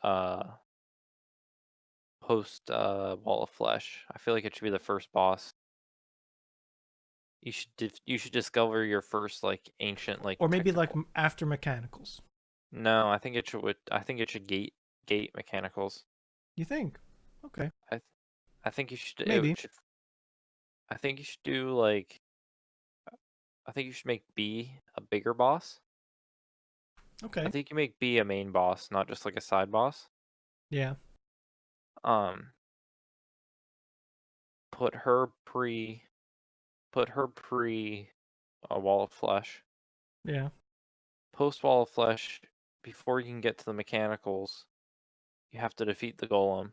Uh, post Wall of Flesh. I feel like it should be the first boss. You should discover your first like ancient like Or maybe like technical. after mechanicals. No, I think it should gate mechanicals. You think? Okay. I th- I think you should Maybe. it should I think you should do like I think you should make B a bigger boss. I Okay. think you make B a main boss, not just like a side boss. Yeah. Um, put her pre put her pre a Wall of Flesh. Yeah. Post Wall of Flesh, before you can get to the mechanicals, you have to defeat the golem.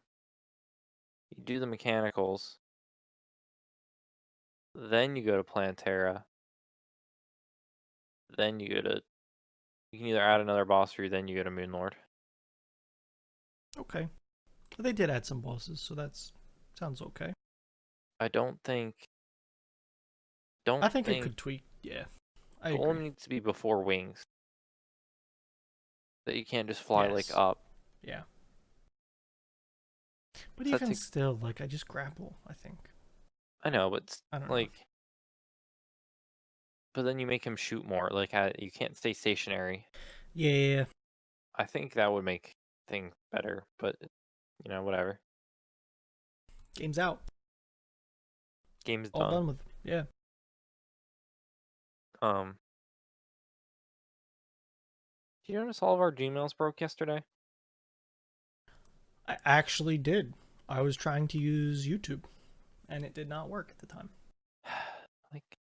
You do the mechanicals, then you go to Plantera, then you can either add another boss or then you go to Moonlord. Okay. They did add some bosses, so that's sounds okay. I I don't think it think could tweak. Yeah. I golem agree. needs to be before wings. That you can't just fly like Yes. up. Yeah. But 'Cause that even takes still, like I just grapple, I think. I know, but I don't know. like but then you make him shoot more. Like you can't stay stationary. Yeah. I think that would make things better, but whatever. Game's out. Game's All done. done with. Yeah. Um, did you notice all of our Gmails broke yesterday? I actually did. I was trying to use YouTube and it did not work at the time. Like,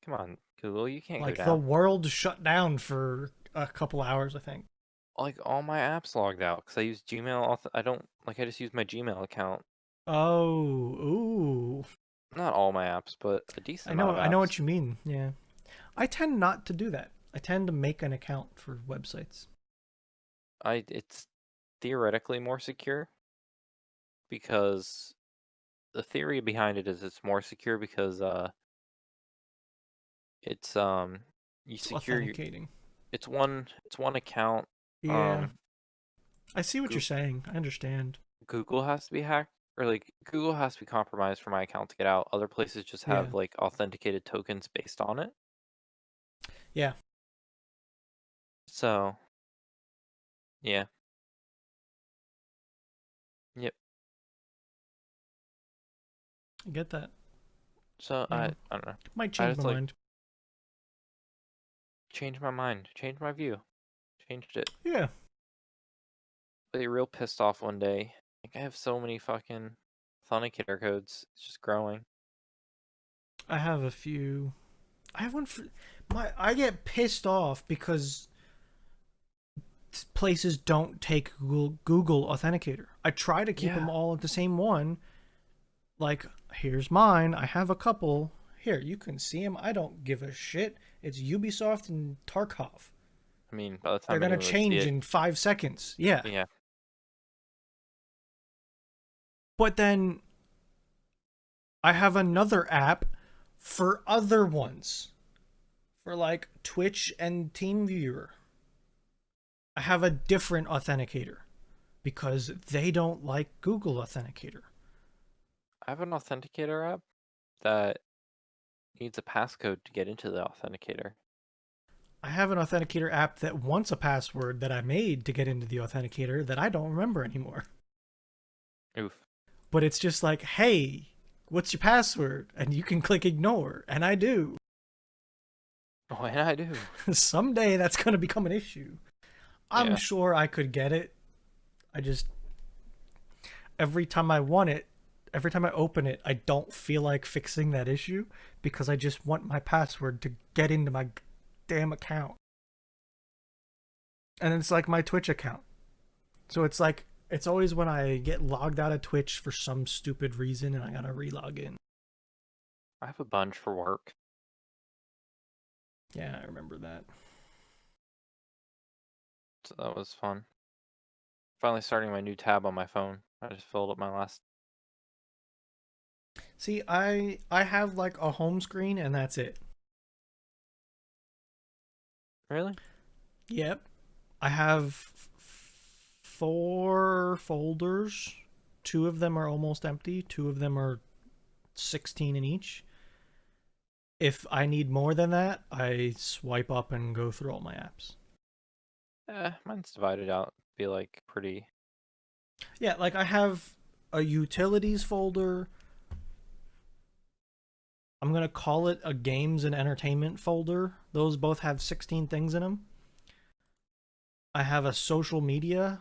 come on, Google, you can't go Like the down. world shut down for a couple hours, I think. Like all my apps logged out because I use Gmail. I don't like. I just use my Gmail account. Oh, ooh. Not all my apps, but a decent I amount know of I know apps. what you mean. Yeah. I tend not to do that. I tend to make an account for websites. It's theoretically more secure because the theory behind it is it's more secure because it's you It's secure your authenticating. it's one account. Yeah. Um, I see what you're Goo- saying. I understand. Google has to be hacked or like Google has to be compromised for my account to get out. Other places just Yeah. have like authenticated tokens based on it. Yeah. So yeah, yep. I get that. So Yeah. I don't know. Might I change my just like mind. changed my mind, changed my view, changed it. Yeah. Really real pissed off one day. Like I have so many fucking authenticator codes. It's just growing. I have a few. I have one for my. I get pissed off because places don't take Google Authenticator. I try to keep them Yeah. all at the same one. Like, here's mine. I have a couple. Here, you can see them. I don't give a shit. It's Ubisoft and Tarkov. I mean, by the They're time gonna anyone would see change it, in 5 seconds. Yeah, yeah. but then I have another app for other ones, for like Twitch and TeamViewer. I have a different authenticator because they don't like Google Authenticator. I have an authenticator app that needs a passcode to get into the authenticator. I have an authenticator app that wants a password that I made to get into the authenticator that I don't remember anymore. Oof. But it's just like, hey, what's your password? And you can click ignore. And I do. Oh, and I do. Someday that's going to become an issue. I'm Yeah. sure I could get it. I just, every time I want it, every time I open it, I don't feel like fixing that issue because I just want my password to get into my damn account. And it's like my Twitch account. So it's like, it's always when I get logged out of Twitch for some stupid reason and I gotta relog in. I have a bunch for work. Yeah, I remember that. So that was fun. Finally starting my new tab on my phone. I just filled up my last. See, I have like a home screen and that's it. Really? Yep. I have 4 folders two of them are almost empty. Two of them are 16 in each. If I need more than that, I swipe up and go through all my apps. Mine's divided out. Be like pretty. Yeah, like I have a utilities folder. I'm going to call it a games and entertainment folder. Those both have 16 things in them. I have a social media,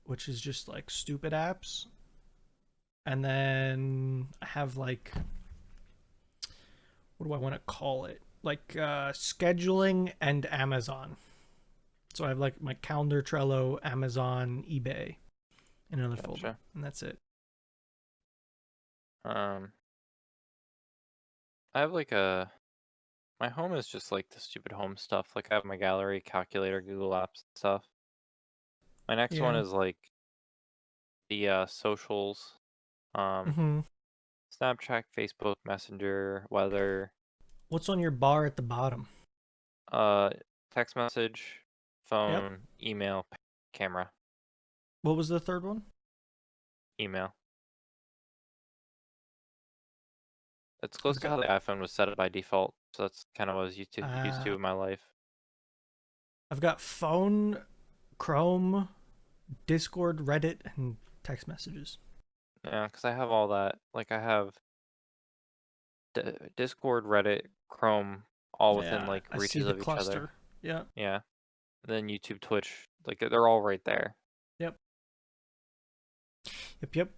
which is just like stupid apps. And then I have like, what do I want to call it? Like scheduling and Amazon. So I have like my calendar, Trello, Amazon, eBay, in another folder. Gotcha. And that's it. I have like my home is just like the stupid home stuff. Like I have my gallery, calculator, Google Apps stuff. My next one Yeah. is like the socials, um, Mm-hmm. Snapchat, Facebook, Messenger, weather, What's on your bar at the bottom? uh, text message, Yep. phone, email, camera, What was the third one? email. It's close I've to got how the iPhone was set up by default, so that's kind of what I was used to uh, in my life. I've got phone, Chrome, Discord, Reddit, and text messages. Yeah, because I have all that. Like I have Discord, Reddit, Chrome, all within Yeah, like I see reaches the of each other. cluster. Yeah. Yeah. And then YouTube, Twitch, like they're all right there. Yep. Yep. Yep.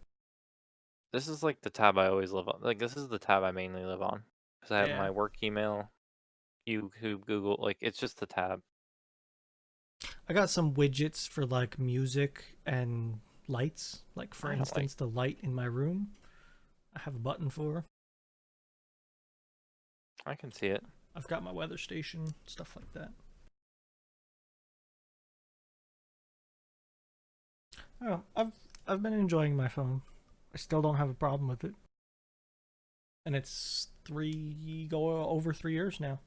This is like the tab I always live on. Like this is the tab I mainly live on because I have Yeah. my work email, YouTube, Google. Like it's just the tab. I got some widgets for like music and lights. Like for I don't like. instance, the light in my room. I have a button for. I can see it. I've got my weather station, stuff like that. Oh, I've been enjoying my phone. I still don't have a problem with it, and it's over 3 years now.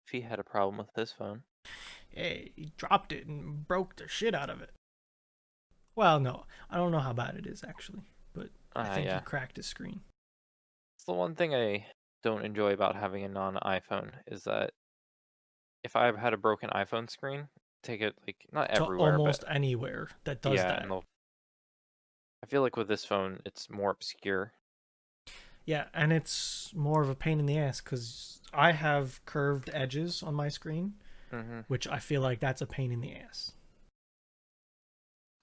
If he had a problem with this phone, Hey, he dropped it and broke the shit out of it. Well, no, I don't know how bad it is actually, but I think he yeah, cracked his screen. it's the one thing I don't enjoy about having a non-iPhone is that if I had a broken iPhone screen, take it like not To everywhere, but almost anywhere that does yeah, and that. I feel like with this phone, it's more obscure. Yeah, and it's more of a pain in the ass because I have curved edges on my screen, Hmm. which I feel like that's a pain in the ass.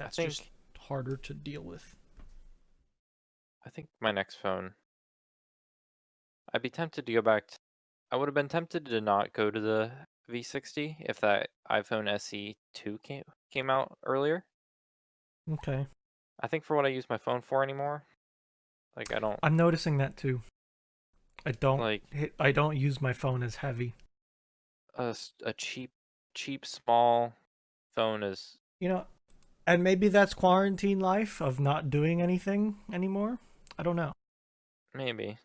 I That's just think harder to deal with. I think my next phone, I'd be tempted to go back. I would have been tempted to not go to the V60 if that iPhone SE 2 came out earlier. Okay. I think for what I use my phone for anymore, like I don't I'm noticing that too. I don't like I don't use my phone as heavy. a cheap small phone is You know, and maybe that's quarantine life of not doing anything anymore. I don't know. maybe.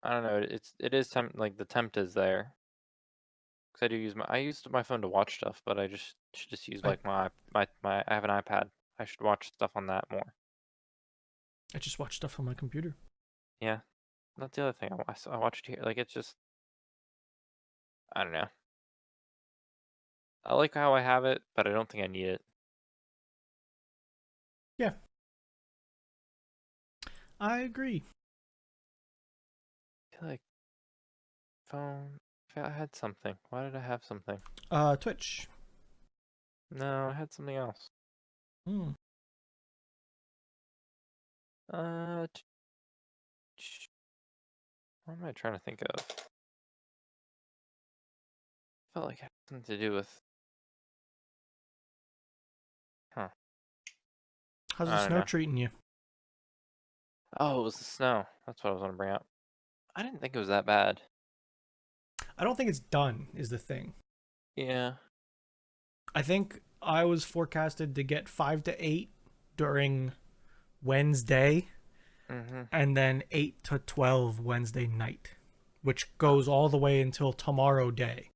I don't know. It is like the tempt is there. 'Cause I used my phone to watch stuff, but I just should just use I like my I have an iPad. I should watch stuff on that more. I just watch stuff on my computer. Yeah, that's the other thing I watched here. Like it's just I don't know. I like how I have it, but I don't think I need it. Yeah, I agree. I feel like phone. I had something. Why did I have something? Twitch. No, I had something else. Hmm. Uh, what am I trying to think of? Felt like it had something to do with. Huh. How's the I don't snow know. treating you? Oh, it was the snow. That's what I was gonna bring up. I didn't think it was that bad. I don't think it's done, is the thing. Yeah. I think I was forecasted to get 5 to 8 during Wednesday, Mhm. and then 8 to 12 Wednesday night, which goes all the way until tomorrow day.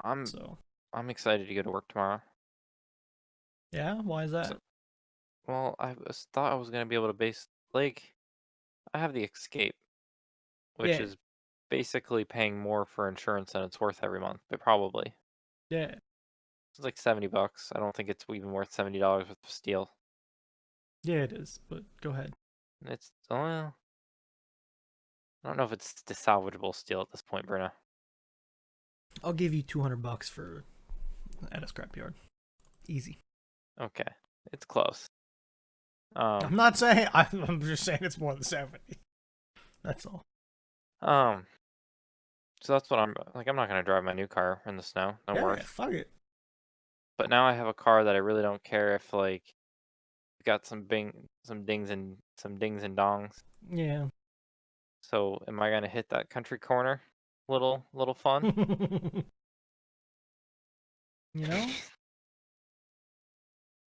I'm So, I'm excited to go to work tomorrow. yeah, why is 'Cause that? Well, thought I was gonna be able to base like I have the Escape, which Yeah, is basically paying more for insurance than it's worth every month, but probably. yeah, It's like $70. I don't think it's even worth $70 with the steel. yeah. It is. But go ahead. It's well, I don't know if it's the salvageable steel at this point, Bruno. I'll give you $200 for at a scrapyard. Easy. Okay, it's close. I'm not saying. I'm just saying it's more than 70. That's all. Um, so that's what I'm like. I'm not gonna drive my new car in the snow. No Yeah, worth. fuck it. But now I have a car that I really don't care if like got some dings and dongs. Yeah. So am I gonna hit that country corner? Little fun. You know?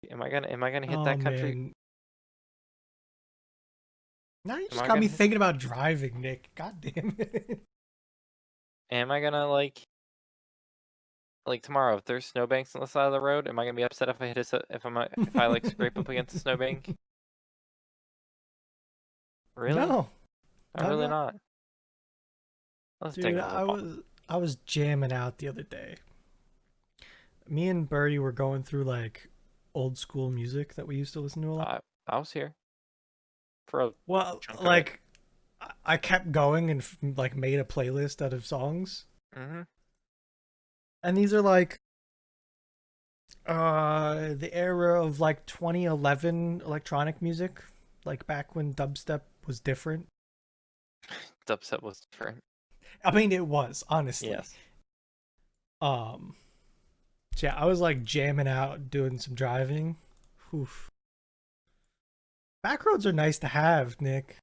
Am I gonna hit Oh that country? man. Now you Am just I got me gonna hit? thinking about driving, Nick. God damn it. Am I gonna like tomorrow if there's snowbanks on the side of the road? Am I gonna be upset if I hit if I like scrape up against a snowbank? Really? No. I'm I'm really not. not. Let's take Dude, it for the fun. I was jamming out the other day. Me and Birdie were going through like old school music that we used to listen to a lot. I was here for a Well, chunk of it. like I kept going and like made a playlist out of songs. Mm-hmm. And these are like the era of like 2011 electronic music, like back when dubstep was different. Dubstep was different. I mean, it was honestly. Yes. Um, yeah, I was like jamming out, doing some driving. Oof. Back roads are nice to have, Nick.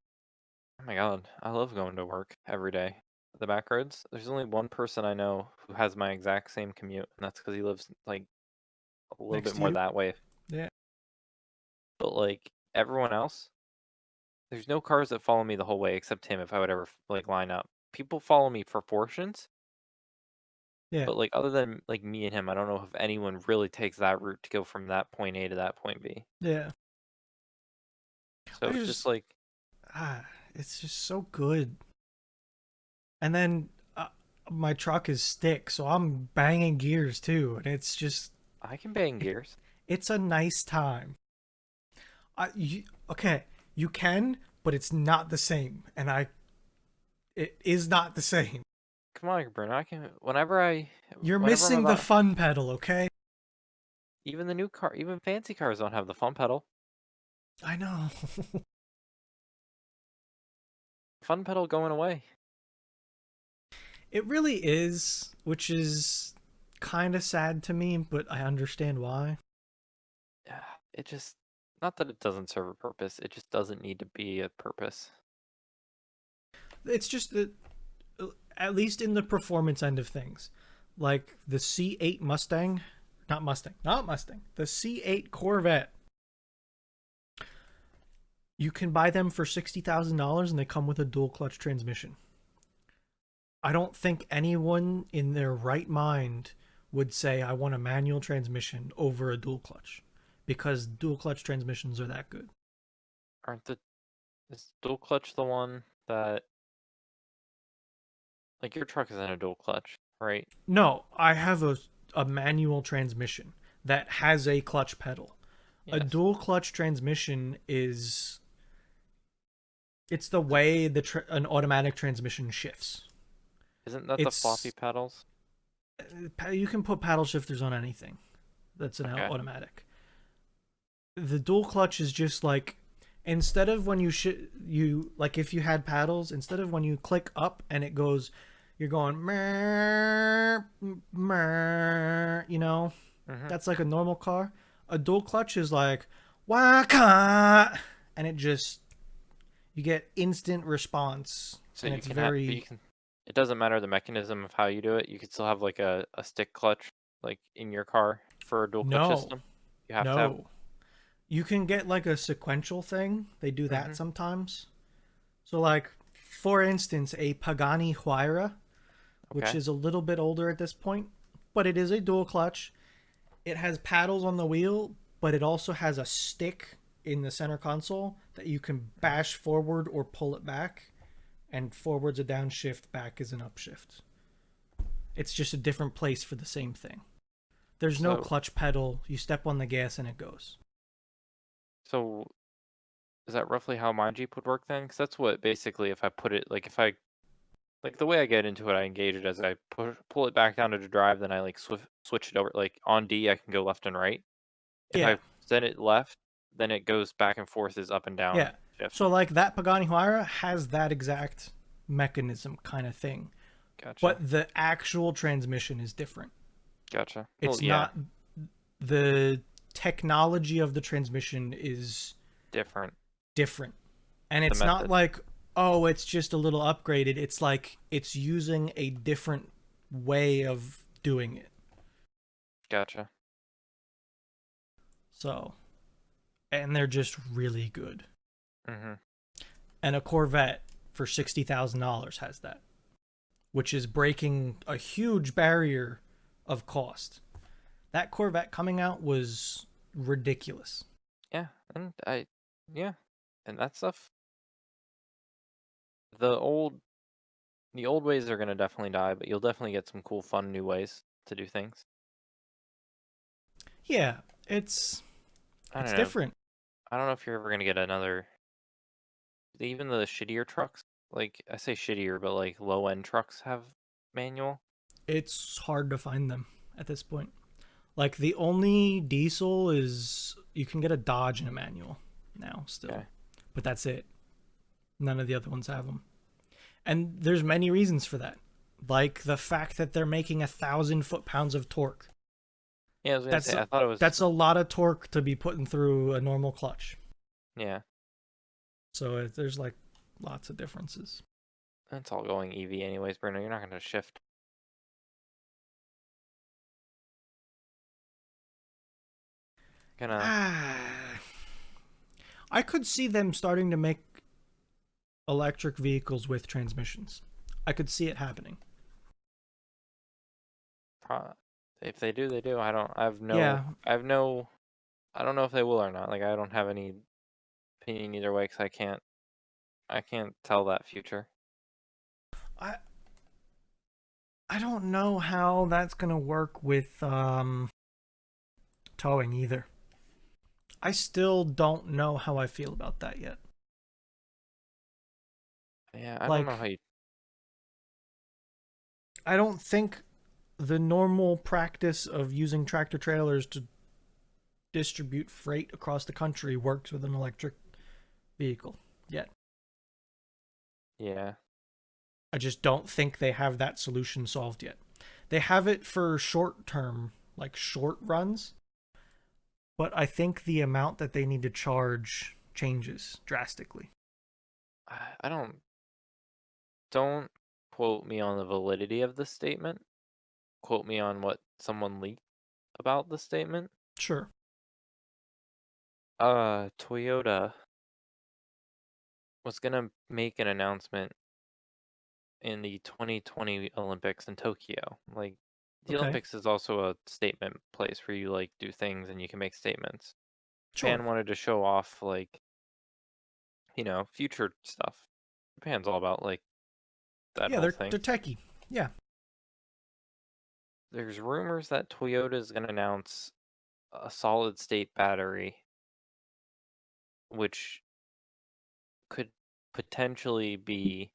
Oh my god, I love going to work every day. The back roads. There's only one person I know who has my exact same commute, and that's because he lives like a little Next bit to more you. that way. Yeah. But like everyone else, there's no cars that follow me the whole way except him if I would ever like line up. People follow me for portions, Yeah. but like other than like me and him, I don't know if anyone really takes that route to go from that point A to that point B. Yeah. So I it's just just like ah, it's just so good. And then my truck is stick, so I'm banging gears too, and it's just I can bang gears. it's a nice time. Okay, you can, but it's not the same, and it is not the same. Come on, Bruno. I can You're whenever I'm missing the about fun pedal, okay? even the new car, even fancy cars don't have the fun pedal. I know. Fun pedal going away. It really is, which is kind of sad to me, but I understand why. Yeah, it just not that it doesn't serve a purpose. It just doesn't need to be a purpose. It's just that, at least in the performance end of things, like the C8 Mustang, not Mustang, the C8 Corvette, you can buy them for $60,000 and they come with a dual clutch transmission. I don't think anyone in their right mind would say, I want a manual transmission over a dual clutch because dual clutch transmissions are that good. Aren't the is dual clutch the one that like your truck is in a dual clutch, right? No, I have a manual transmission that has a clutch pedal. A Yes. dual clutch transmission is it's the way an automatic transmission shifts. Isn't that the floppy It's pedals? you can put paddle shifters on anything that's an Okay. automatic. The dual clutch is just like instead of when you like if you had paddles, instead of when you click up and it goes you're going mer, mer, Mm-hmm. that's like a normal car. A dual clutch is like waka and it just you get instant response So and you it's can have, but you very can. It doesn't matter the mechanism of how you do it. You could still have like a stick clutch, like in your car for a dual clutch no, system. You have to have. no. You can get like a sequential thing. They do Mm-hmm. that sometimes. So like for instance, a Pagani Huayra, which Okay. is a little bit older at this point, but it is a dual clutch. It has paddles on the wheel, but it also has a stick in the center console that you can bash forward or pull it back, and forward's a downshift, back is an upshift. It's just a different place for the same thing. There's no So clutch pedal. You step on the gas and it goes. so is that roughly how my Jeep would work then? Because that's what basically if I put it like if I like the way I get into it, I engage it as I pull it back down to drive, then I like switch it over. Like on D, I can go left and right. If Yeah, I set it left, then it goes back and forth as up and down yeah. shift. So like that Pagani Huayra has that exact mechanism kind of thing, Gotcha. but the actual transmission is different. Gotcha. Well, It's yeah, not the technology of the transmission is different. different. And The it's not method. like, oh, it's just a little upgraded. It's like it's using a different way of doing it. Gotcha. So, and they're just really good. Mm-hmm. And a Corvette for $60,000 has that, which is breaking a huge barrier of cost. That Corvette coming out was ridiculous. Yeah, and yeah, and that stuff. The old, the old ways are gonna definitely die, but you'll definitely get some cool, fun new ways to do things. Yeah, it's I it's don't know. different. I don't know if you're ever gonna get another. Even the shittier trucks, like I say shittier, but like low end trucks have manual. It's hard to find them at this point. Like the only diesel is you can get a Dodge in a manual now still, Okay. but that's it. None of the other ones have them, and there's many reasons for that, like the fact that they're making 1,000 foot-pounds of torque. Yeah, I was gonna That's say. a, I thought it was. that's a lot of torque to be putting through a normal clutch. Yeah, So there's like lots of differences. it's all going EV anyways, Bruno. You're not gonna shift. Gonna. Ah, I could see them starting to make electric vehicles with transmissions. I could see it happening. If they do, they do. I don't. I have no. Yeah, I have no. I don't know if they will or not. Like I don't have any opinion either way because I can't. I can't tell that future. I I don't know how that's gonna work with towing either. I still don't know how I feel about that yet. Yeah, I don't know how Like, you. I don't think the normal practice of using tractor trailers to distribute freight across the country works with an electric vehicle yet. Yeah. I just don't think they have that solution solved yet. They have it for short term, like short runs, but I think the amount that they need to charge changes drastically. I don't quote me on the validity of the statement. Quote me on what someone leaked about the statement. Sure. Toyota was gonna make an announcement in the 2020 Olympics in Tokyo. Like the Okay. Olympics is also a statement place where you like do things and you can make statements. Sure. Japan wanted to show off like, future stuff. Japan's all about like that Yeah, whole they're thing. techie. Yeah. There's rumors that Toyota is going to announce a solid state battery, which could potentially be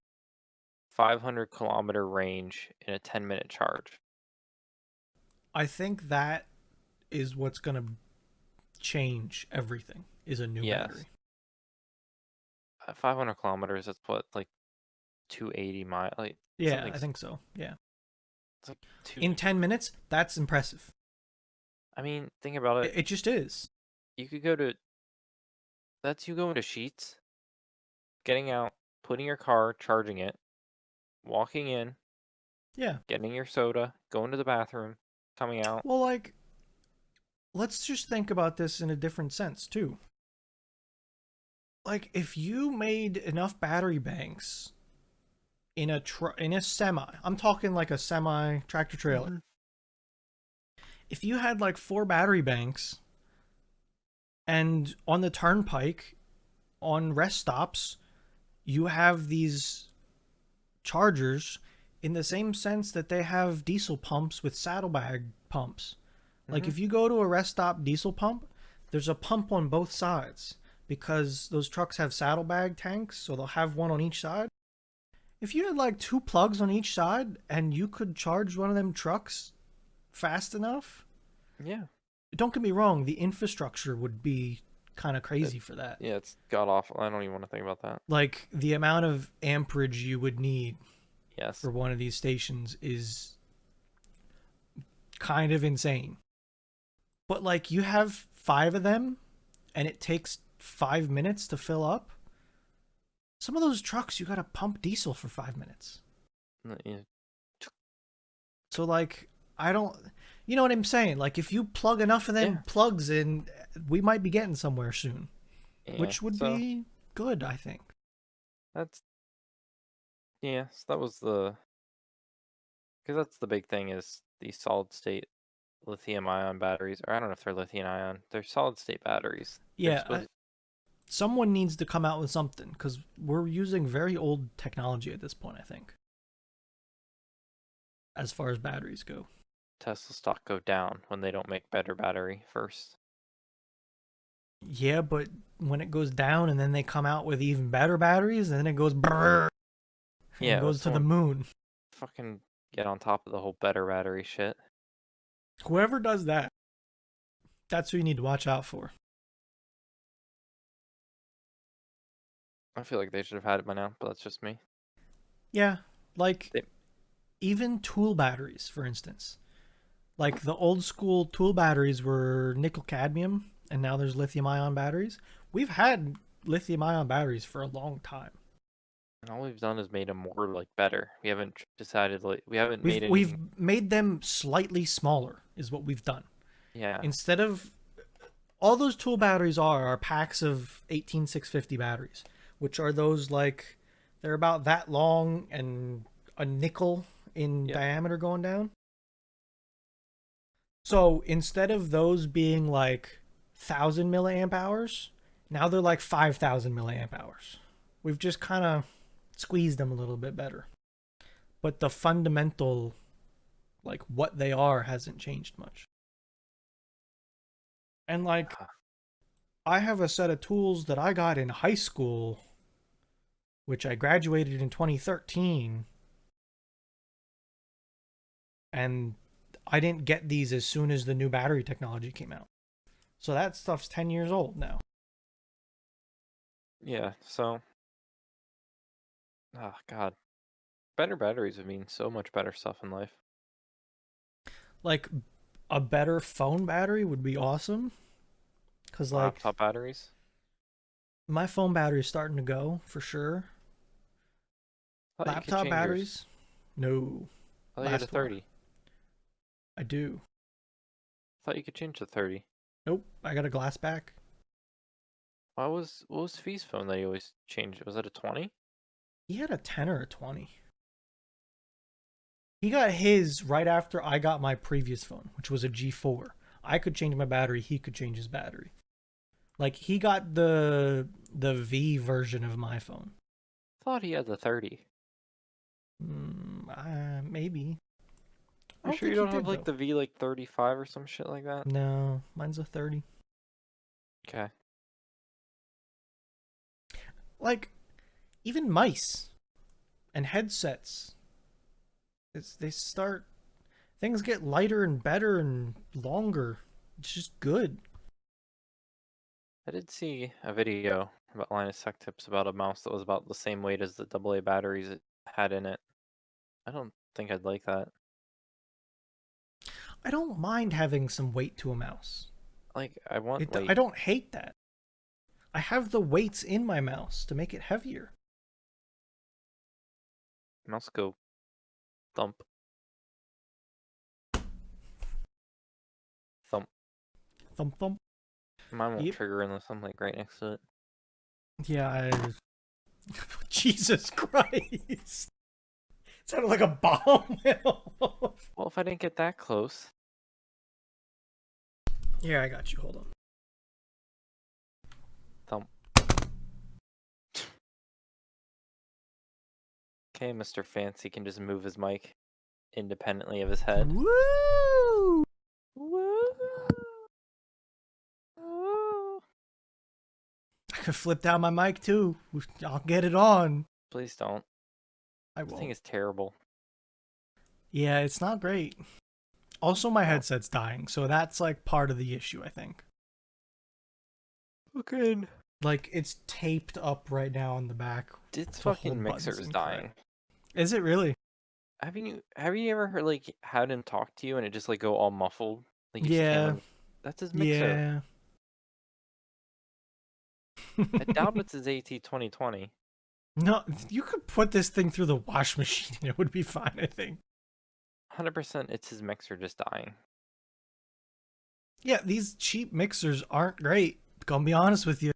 500-kilometer range in a 10-minute charge. I think that is what's going to change everything is a new Yes. battery. 500 kilometers, that's what, like 280 miles, like Yeah, something, I think so. Yeah. it's like two. In 10 minutes, that's impressive. I mean, think about it. It just is. You could that's you going to Sheets, getting out, putting your car, charging it, walking in, Yeah. getting your soda, going to the bathroom, coming out. Well, like, let's just think about this in a different sense, too. Like, if you made enough battery banks in a semi, I'm talking like a semi tractor trailer. Mhm. If you had like 4 battery banks And on the turnpike, on rest stops, you have these chargers in the same sense that they have diesel pumps with saddlebag pumps. Like Hmm. if you go to a rest stop diesel pump, there's a pump on both sides because those trucks have saddlebag tanks, so they'll have one on each side. If you had like two plugs on each side and you could charge one of them trucks fast enough, Yeah. don't get me wrong, the infrastructure would be kind of It, crazy for that. yeah, it's god awful. I don't even want to think about that. Like the amount of amperage you would need Yes. for one of these stations is kind of insane. But like you have five of them and it takes 5 minutes to fill up. Some of those trucks you gotta pump diesel for 5 minutes. Yeah. So like I don't, you know what I'm saying? Like if you plug enough of them Yeah. plugs in, we might be getting somewhere soon, Yeah. which would So be good, I think. that's yeah. So that was the because that's the big thing is these solid state lithium ion batteries, or I don't know if they're lithium ion. They're solid state batteries. They're Yeah, supposed. someone needs to come out with something because we're using very old technology at this point. I think, as far as batteries go. Tesla stock go down when they don't make better battery first. Yeah, but when it goes down and then they come out with even better batteries, and then it goes brrr and Yeah, but goes to the someone moon. fucking get on top of the whole better battery shit. Whoever does that, that's who you need to watch out for. I feel like they should have had it by now, but that's just me. Yeah, like They, even tool batteries, for instance. Like the old school tool batteries were nickel cadmium, and now there's lithium ion batteries. We've had lithium ion batteries for a long time. and all we've done is made them more like better. We haven't decided like we haven't We've made we've anything. made them slightly smaller, is what we've done. Yeah, Instead of all those tool batteries are packs of 18650 batteries, which are those like they're about that long and a nickel in yep, diameter going down. So instead of those being like 1,000 milliamp hours, now they're like 5,000 milliamp hours. We've just kind of squeezed them a little bit better. But the fundamental, like what they are, hasn't changed much. And like, I have a set of tools that I got in high school, which I graduated in 2013, and I didn't get these as soon as the new battery technology came out. So that stuff's 10 years old now. yeah. So, oh god, better batteries would mean so much better stuff in life. Like a better phone battery would be awesome cuz like Laptop batteries. my phone battery is starting to go for sure. I thought you could Laptop change yours. batteries? No. I thought you had a Last one. 30. I do. I thought you could change to 30. Nope, I got a glass back. What was Fee's phone that you always changed? Was that a 20? He had a 10 or a 20. He got his right after I got my previous phone, which was a G4. I could change my battery, he could change his battery. Like he got the V version of my phone. I thought he had the 30. Maybe. I You don't sure you think he don't have did like though. the V like 35 or some shit like that? No, mine's a 30. Okay. Like even mice and headsets, they start things get lighter and better and longer. It's just good. I did see a video about Linus Tech Tips about a mouse that was about the same weight as the AA batteries it had in it. I don't think I'd like that. I don't mind having some weight to a mouse. Like, I want I weight. don't hate that. I have the weights in my mouse to make it heavier. Mouse go thump, thump. Thump thump. Mine won't Yep. trigger unless I'm like right next to it. Yeah, Jesus Christ. It sounded like a bomb went off. Well, if I didn't get that close. Yeah, I got you. Hold on. Okay, Mr. Fancy can just move his mic independently of his head. Woo! Woo! Woo! I could flip down my mic too. I'll get it on. Please don't. I This thing won't. is terrible. Yeah, it's not great. Also, my Oh, headset's dying, so that's like part of the issue, I think. fucking. Like, it's taped up right now on the back Its to hold fucking mixer buttons is incorrect. dying. Is it really? Have you ever heard like had him talk to you and it just like go all muffled? Like you just can't Yeah, that's his mixer. yeah. I doubt it's his AT 2020. No, you could put this thing through the wash machine and it would be fine, I think. 100% it's his mixer just dying. Yeah, these cheap mixers aren't great. Gonna be honest with you.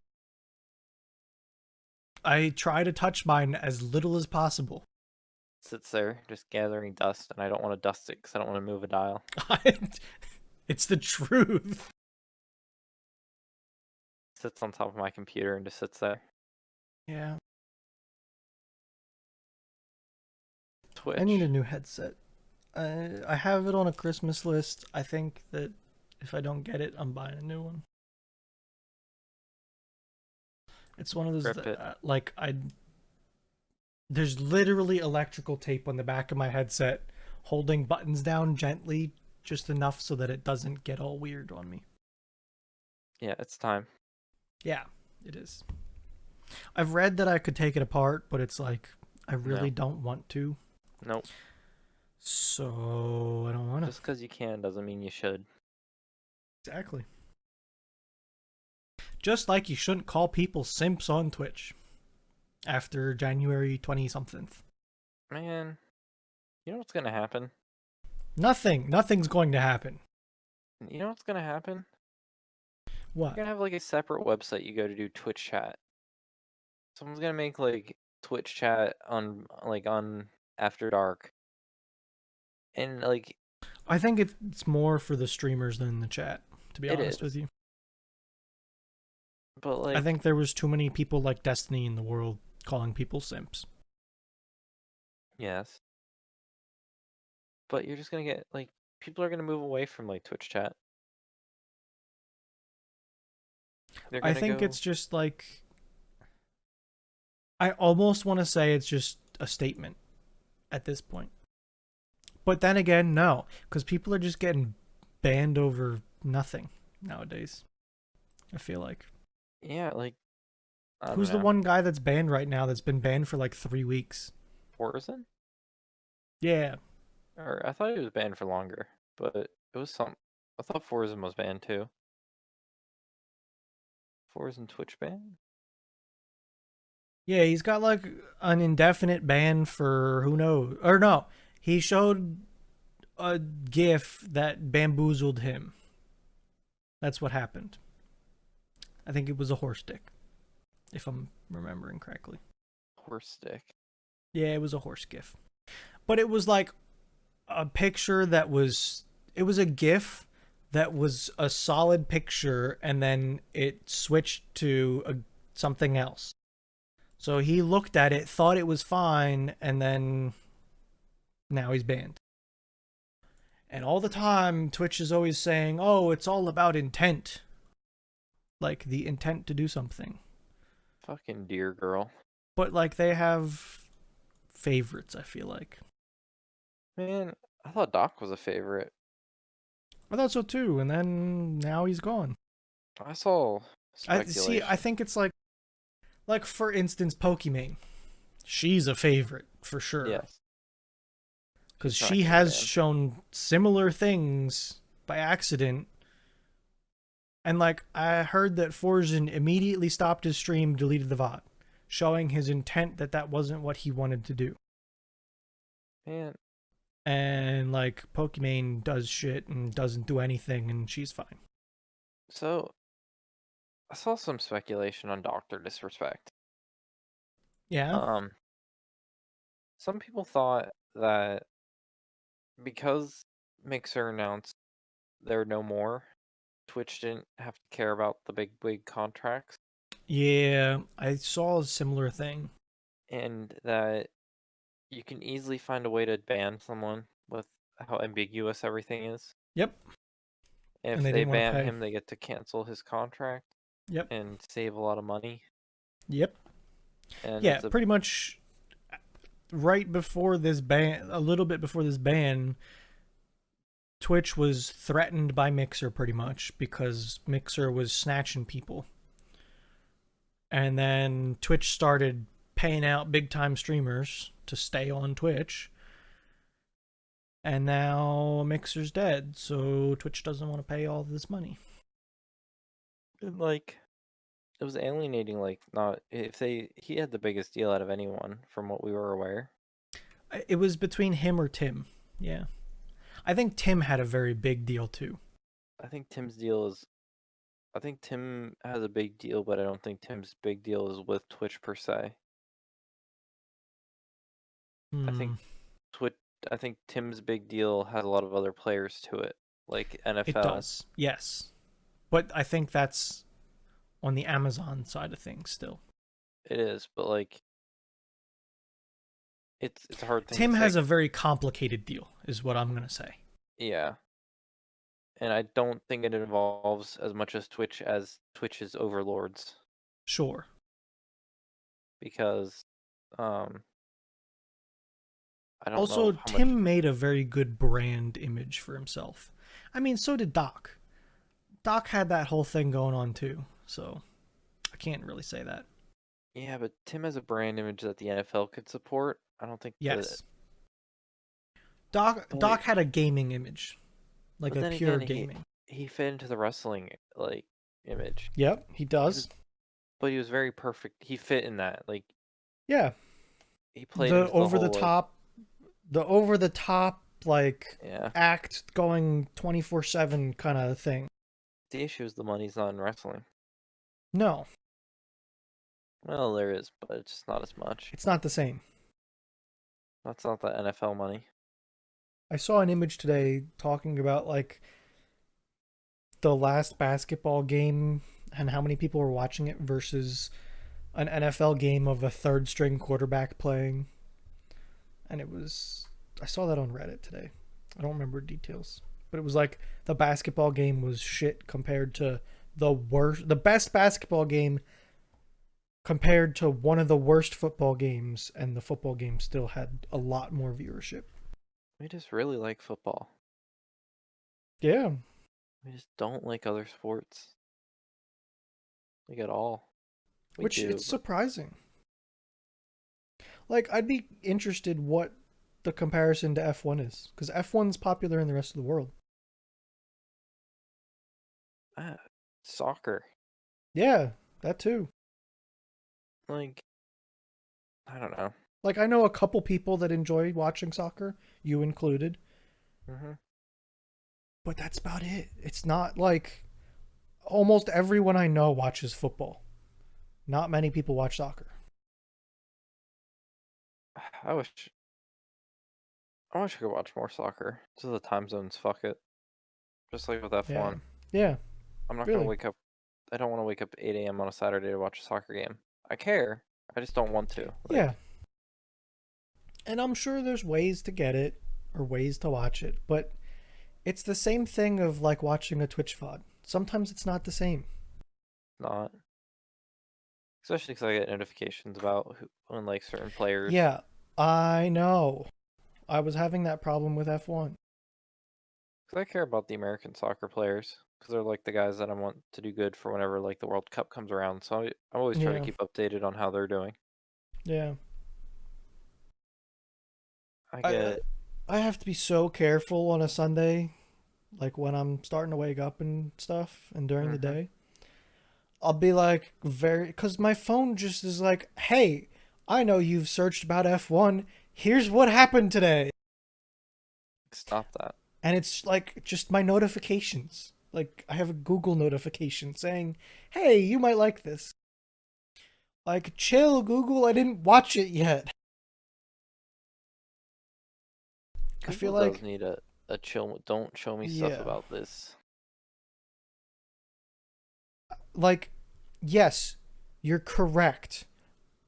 I try to touch mine as little as possible. Sits there just gathering dust, and I don't want to dust it because I don't want to move a dial. It's the truth. Sits on top of my computer and just sits there. Yeah. I need a Twitch. new headset. I have it on a Christmas list. I think that if I don't get it, I'm buying a new one. It's one of those Rip it. that, there's literally electrical tape on the back of my headset holding buttons down gently just enough so that it doesn't get all weird on me. Yeah, it's time. Yeah, it is. I've read that I could take it apart, but it's like I No. really don't want to. Nope. So I don't want to. Just because you can doesn't mean you should. Exactly. Just like you shouldn't call people simps on Twitch after January 20 something. Man, you know what's gonna happen? Nothing's going to happen. You know what's gonna happen? You're What? gonna have like a separate website you go to do Twitch chat. Someone's gonna make like Twitch chat on After Dark. And like I think it's more for the streamers than the chat, to be it honest with is. you. But I like think there was too many people like Destiny in the world calling people simps. yes. But you're just gonna get like people are gonna move away from like Twitch chat. They're I gonna think go it's just like I almost want to say it's just a statement at this point. But then again, no, because people are just getting banned over nothing nowadays. I feel like. yeah, like I don't Who's the know. one guy that's banned right now that's been banned for like 3 weeks? Forzen? Yeah. Or I thought he was banned for longer, but it was some. I thought Forzen was banned too. Forzen Twitch ban? Yeah, he's got like an indefinite ban for who knows. Or no, he showed a GIF that bamboozled him. That's what happened. I think it was a horse dick, if I'm remembering correctly. Horse stick. Yeah, it was a horse GIF. But it was like a picture that was. It was a GIF that was a solid picture, and then it switched to something else. So he looked at it, thought it was fine, and then now he's banned. And all the time, Twitch is always saying, oh, it's all about intent. Like the intent to do something. Fucking dear girl. But like they have favorites, I feel like. Man, I thought Doc was a favorite. I thought so too, and then now he's gone. I saw I see. I speculation. think it's like for instance, Pokimane. She's a favorite for sure Yes. because She's not she getting has banned. shown similar things by accident. And like I heard that Forzen immediately stopped his stream, deleted the VOD, showing his intent that that wasn't what he wanted to do. Man, And like Pokimane does shit and doesn't do anything, and she's fine. so I saw some speculation on Doctor Disrespect. Yeah. Um, some people thought that because Mixer announced there are no more, Twitch didn't have to care about the big contracts, Yeah, I saw a similar thing. and that you can easily find a way to ban someone with how ambiguous everything is. Yep. And If they they didn't want to ban pay. him, they get to cancel his contract Yep. and save a lot of money. Yep. And Yeah, it's a pretty much right before this ban, a little bit before this ban, Twitch was threatened by Mixer pretty much because Mixer was snatching people. And then Twitch started paying out big time streamers to stay on Twitch. And now Mixer's dead, so Twitch doesn't want to pay all this money. like it was alienating. Like, not if he had the biggest deal out of anyone from what we were aware. It was between him or Tim. Yeah. I think Tim had a very big deal too. I think Tim's deal is. I think Tim has a big deal, but I don't think Tim's big deal is with Twitch per se. I Hmm. think Twitch. I think Tim's big deal has a lot of other players to it, like It NFL. does. Yes. But I think that's on the Amazon side of things still. It is, but like it's a hard thing to Tim say. has a very complicated deal, is what I'm going to say. Yeah, and I don't think it involves as much as Twitch's overlords, Sure. because um I don't know Also, how much. Tim made a very good brand image for himself. I mean, so did Doc. Doc had that whole thing going on too, so I can't really say that. Yeah, but Tim has a brand image that the NFL could support. I don't think that. Yes. Doc But had a gaming image, like but a then pure again, gaming. he fit into the wrestling like image. Yep, he He does. was, but he was very perfect. He fit in that. Like, Yeah, he played the into the over the whole like, top, the over the top like yeah. act going 24/7 kind of thing. The issue is the money's not in wrestling. No, Well, there is, but it's just not as much. it's not the same. That's not the NFL money. I saw an image today talking about like the last basketball game and how many people were watching it versus an NFL game of a third string quarterback playing. And it was, I saw that on Reddit today. I don't remember details, but it was like the basketball game was shit compared to the best basketball game compared to one of the worst football games, and the football game still had a lot more viewership. We just really like football. Yeah, We just don't like other sports, like, at all. We which do, it's but surprising. Like, I'd be interested what the comparison to F1 is, because F1's popular in the rest of the world. ah, soccer. Yeah, that too. Like, I don't know. Like, I know a couple people that enjoy watching soccer, you included, hmm but that's about it. It's not like almost everyone I know watches football. Not many people watch soccer. I wish I wish I could watch more soccer. Just the time zones, fuck it. Just like with Yeah. F1. Yeah, I'm not gonna really. wake up. I don't want to wake up 8 a.m. on a Saturday to watch a soccer game. I care. I just don't want to. Yeah. Like, And I'm sure there's ways to get it or ways to watch it, but it's the same thing of like watching a Twitch VOD. Sometimes it's not the same. not. Especially because I get notifications about when like certain players. Yeah, I know. I was having that problem with F1. Because I care about the American soccer players. Because they're like the guys that I want to do good for whenever like the World Cup comes around. So I always try to Yeah, keep updated on how they're doing. yeah. I I get. I have to be so careful on a Sunday, like when I'm starting to wake up and stuff, and during the hmm day. I'll be like very, because my phone just is like, hey, I know you've searched about F1. Here's what happened today. Stop that. And it's like just my notifications. Like I have a Google notification saying, hey, you might like this. Like, chill, Google, I didn't watch it yet. I feel Google does like, need a chill. Don't show me stuff yeah. about this. Like, yes, you're correct,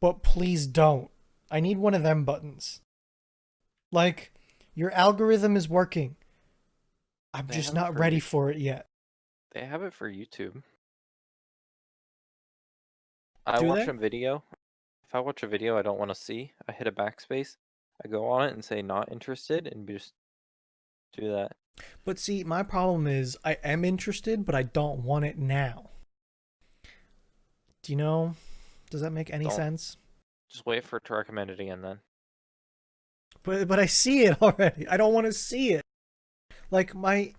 but please don't. I need one of them buttons. Like, your algorithm is working. I'm They just have it not for ready you. for it yet. They have it for YouTube. I Do watch they? a video. If I watch a video I don't want to see, I hit a backspace. I go on it and say not interested, and just do that. But see, my problem is I am interested, but I don't want it now. Do you know? Does that make any Don't sense? just wait for it to recommend it again. Then But I see it already. I don't want to see it. Like my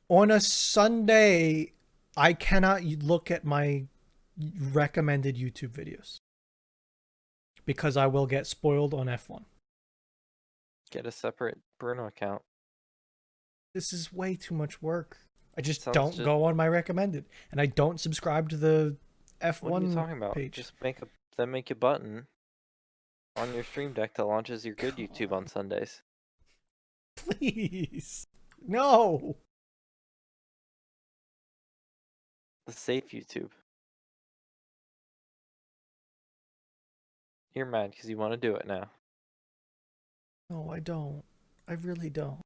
on a Sunday, I cannot look at my recommended YouTube videos because I will get spoiled on F1. get a separate Bruno account. This is way too much work. I just Sounds don't just. go on my recommended, and I don't subscribe to the What are you F1 talking about? page. Just make a button on your stream deck that launches your good Come YouTube on, on Sundays. please. No. The safe YouTube. You're mad because you want to do it now. No, I don't. I really don't.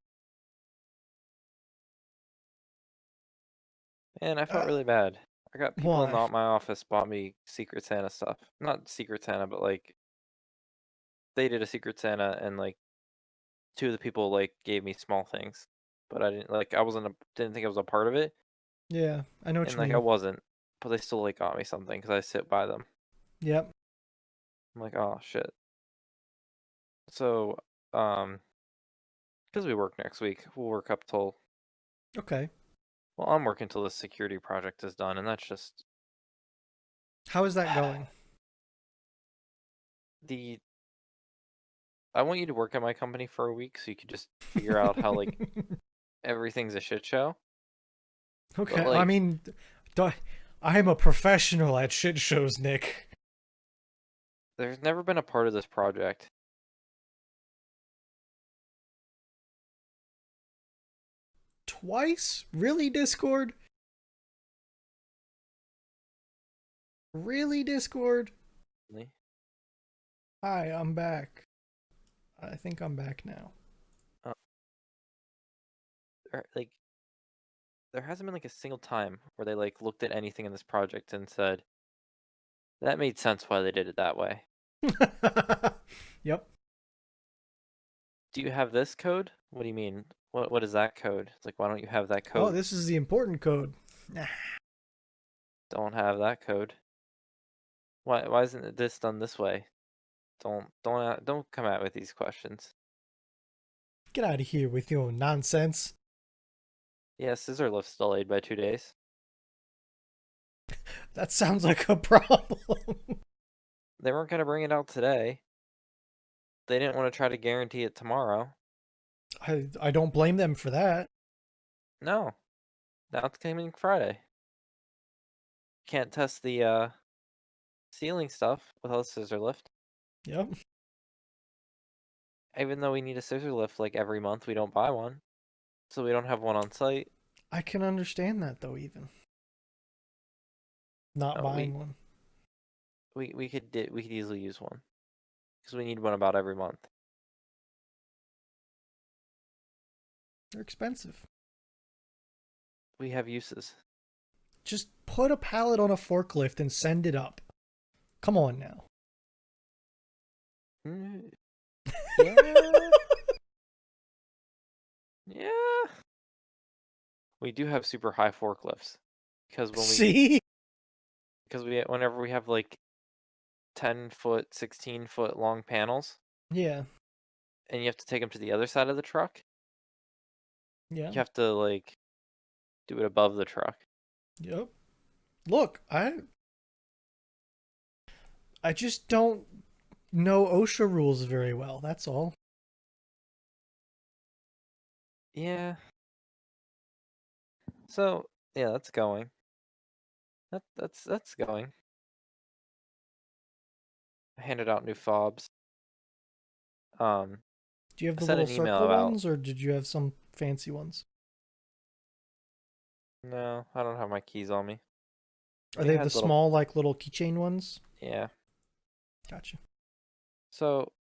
And I felt really bad. I got people in Why? my office bought me Secret Santa stuff. Not Secret Santa, but like they did a Secret Santa, and like two of the people like gave me small things, but I didn't like. I wasn't didn't think I was a part of it, Yeah, I know what and you like I mean. wasn't. But they still like got me something because I sit by them. Yep. I'm like, oh shit. So, um, because we work next week, we'll work up till. Okay. Well, I'm working till the security project is done, and that's just How is that going? the. I want you to work at my company for a week so you could just figure out how like everything's a shit show. But Okay. I like, mean, I'm a professional at shit shows, Nick. there's never been a part of this project. Twice? Really, Discord? Really, Discord? Hi, I'm back. I think I'm back now. Uh, like, there hasn't been like a single time where they like looked at anything in this project and said that made sense why they did it that way. Yep. Do you have this code? What do you mean? What is that code? It's like, why don't you have that Oh, code? this is the important code. Nah. Don't have that code. Why isn't this done this way? Don't come out with these questions. Get out of here with your nonsense. Yeah, scissor lift's delayed by 2 days. That sounds like a problem. They weren't gonna bring it out today. They didn't want to try to guarantee it tomorrow. I don't blame them for that. No, now it's coming Friday. Can't test the ceiling stuff without a scissor lift. Yep. Even though we need a scissor lift like every month, we don't buy one, so we don't have one on site. I can understand that though, even not No, buying one. we could easily use one because we need one about every month. They're expensive. We have uses. Just put a pallet on a forklift and send it up. Come on now. Mm, yeah, yeah. We do have super high forklifts because See? whenever we have like 10-foot, 16-foot long panels, Yeah. and you have to take them to the other side of the truck, Yeah. you have to like do it above the truck. Yep. Look, I just don't know OSHA rules very well. That's all. Yeah. So yeah, that's going. That's going. I handed out new fobs. Do you have I the sent little an email circle about. ones or did you have some fancy ones? No, I don't have my keys on me. Are They they the had little. small, like, little keychain ones? Yeah. Gotcha. So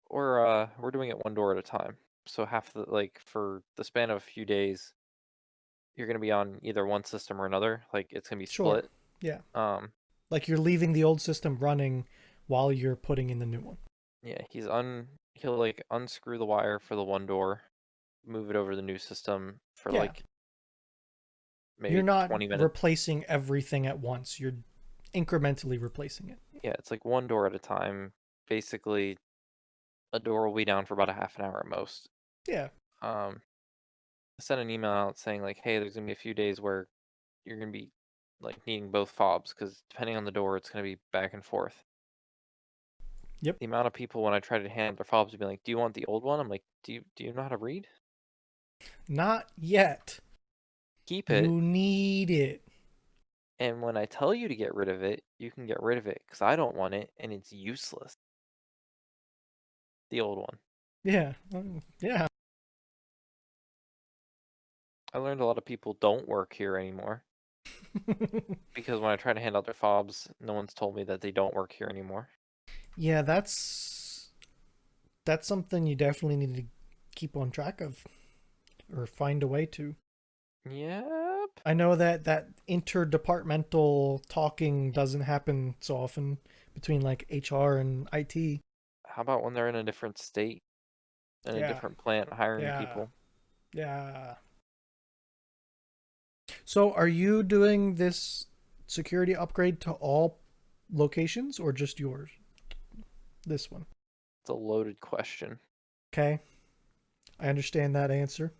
we're doing it one door at a time. So half the like for the span of a few days, you're gonna be on either one system or another. Like it's gonna be Sure. split. Yeah. Um, Like you're leaving the old system running while you're putting in the new one. yeah, he'll like unscrew the wire for the one door, move it over to the new system for Yeah. like You're maybe not 20 minutes. replacing everything at once. You're incrementally replacing it. Yeah, it's like one door at a time. Basically, a door will be down for about a half an hour at most. Yeah. Um, I sent an email out saying like, hey, there's gonna be a few days where you're gonna be like needing both fobs because depending on the door, it's gonna be back and forth. Yep. The amount of people when I try to hand their fobs would be like, "Do you want the old one?" I'm like, "Do you know how to read? Not yet. Keep it, You need it. and when I tell you to get rid of it, you can get rid of it because I don't want it and it's useless." The old one. Yeah. Yeah. I learned a lot of people don't work here anymore because when I try to hand out their fobs, no one's told me that they don't work here anymore. Yeah, that's something you definitely need to keep on track of or find a way to. Yep. I know that that interdepartmental talking doesn't happen so often between like HR and IT. How about when they're in a different state, in a Yeah. different plant, hiring Yeah. people? Yeah. So are you doing this security upgrade to all locations or just yours? This one. It's a loaded question. Okay. I understand that answer.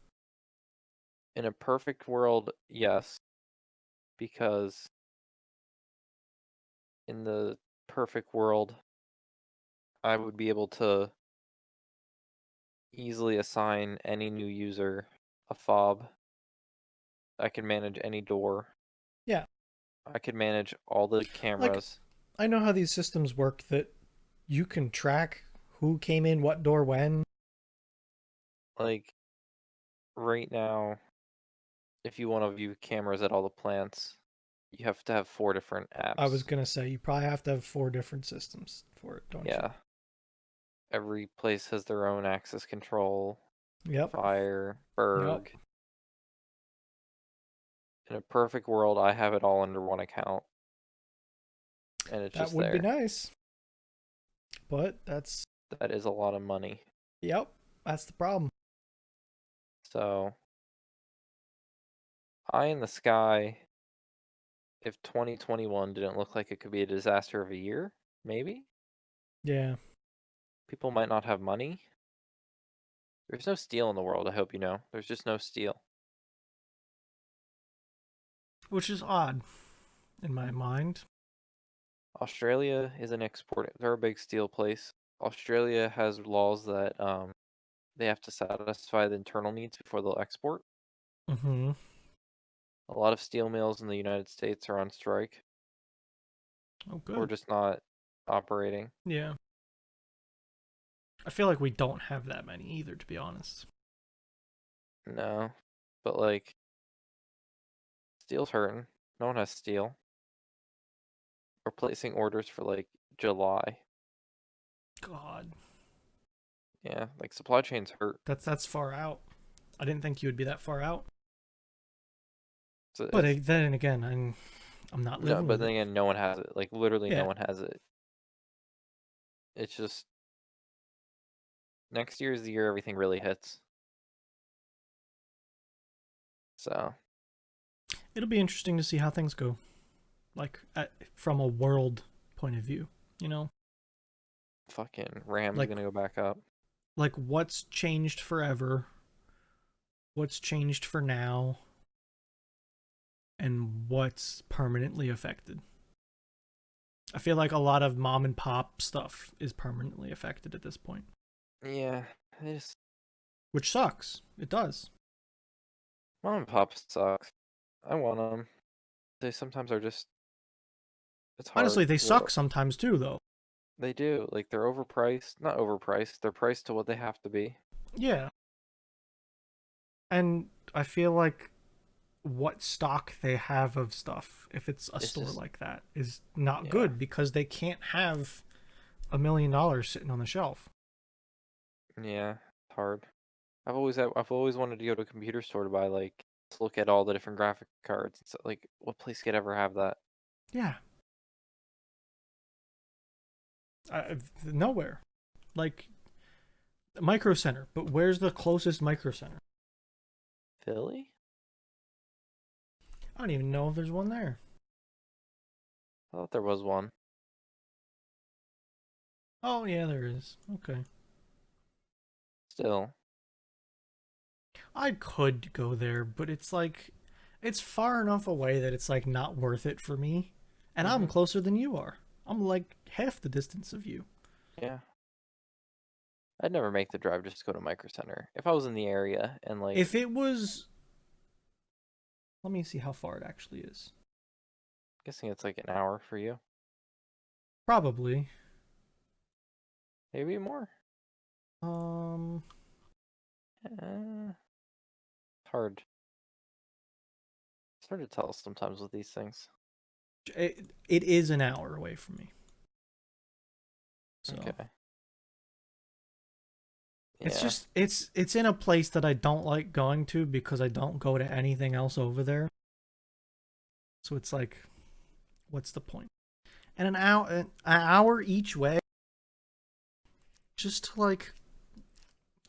In a perfect world, yes, because in the perfect world, I would be able to easily assign any new user a fob. I can manage any door. Yeah. I could manage all the Like cameras. I know how these systems work that you can track who came in what door when. Like right now, if you want to view cameras at all the plants, you have to have 4 different I was apps. going to say you probably have to have 4 different systems for it, don't you? Yeah, every place has their own access control, Yep. fire, Yep. berg. In a perfect world, I have it all under one account, and it's That just would be there. nice. But that's That is a lot of money. yep, that's the problem. So, eye in the sky, if 2021 didn't look like it could be a disaster of a year, maybe? Yeah. People might not have money. There's no steel in the world, I hope you know. There's just no steel. Which is odd in my mind. Australia is an export. They're a big steel place. Australia has laws that they have to satisfy the internal needs before they'll export. Mm-hmm. A lot of steel mills in the United States are on strike Oh, or good. just not operating. Yeah. I feel like we don't have that many either, to be honest. No, but like steel's hurting. No one has steel. We're placing orders for like July. God, Yeah, like supply chains hurt. that's far out. I didn't think you would be that far out. So But it's then again, I'm not no, living but with then it. again, no one has it. Like literally, no Yeah. one has it. It's just next year is the year everything really hits. So It'll be interesting to see how things go. From a world point of view, you know? fucking Ram's Like gonna go back up. like what's changed forever? What's changed for now? And what's permanently affected? I feel like a lot of mom and pop stuff is permanently affected at this point, Yeah, they just which sucks. It does. mom and pop sucks. I want them. They sometimes are just. It's hard Honestly, they because suck sometimes too, though. they do. Like they're overpriced. Not overpriced. They're priced to what they have to be. Yeah. And I feel like what stock they have of stuff, if it's a It's store just like that, is not yeah. good because they can't have $1 million sitting on the shelf. Yeah, it's hard. I've always wanted to go to a computer store to buy like to look at all the different graphic cards. It's like what place could ever have that? Yeah, nowhere. Like Micro Center, but where's the closest Micro Center? Philly? I don't even know if there's one there. I thought there was one. Oh yeah, there is. Okay. Still. I could go there, but it's like it's far enough away that it's like not worth it for me. And I'm Mm-hmm. closer than you are. I'm like half the distance of you. Yeah. I'd never make the drive just to go to Micro Center. If I was in the area and like If it was, let me see how far it actually is. guessing it's like an hour for you. Probably. Maybe more. Um, It's hard. It's hard to tell sometimes with these things. it is an hour away from me. So Okay. it's Yeah. just it's in a place that I don't like going to because I don't go to anything else over there. So it's like, what's the point? And an hour each way, just to like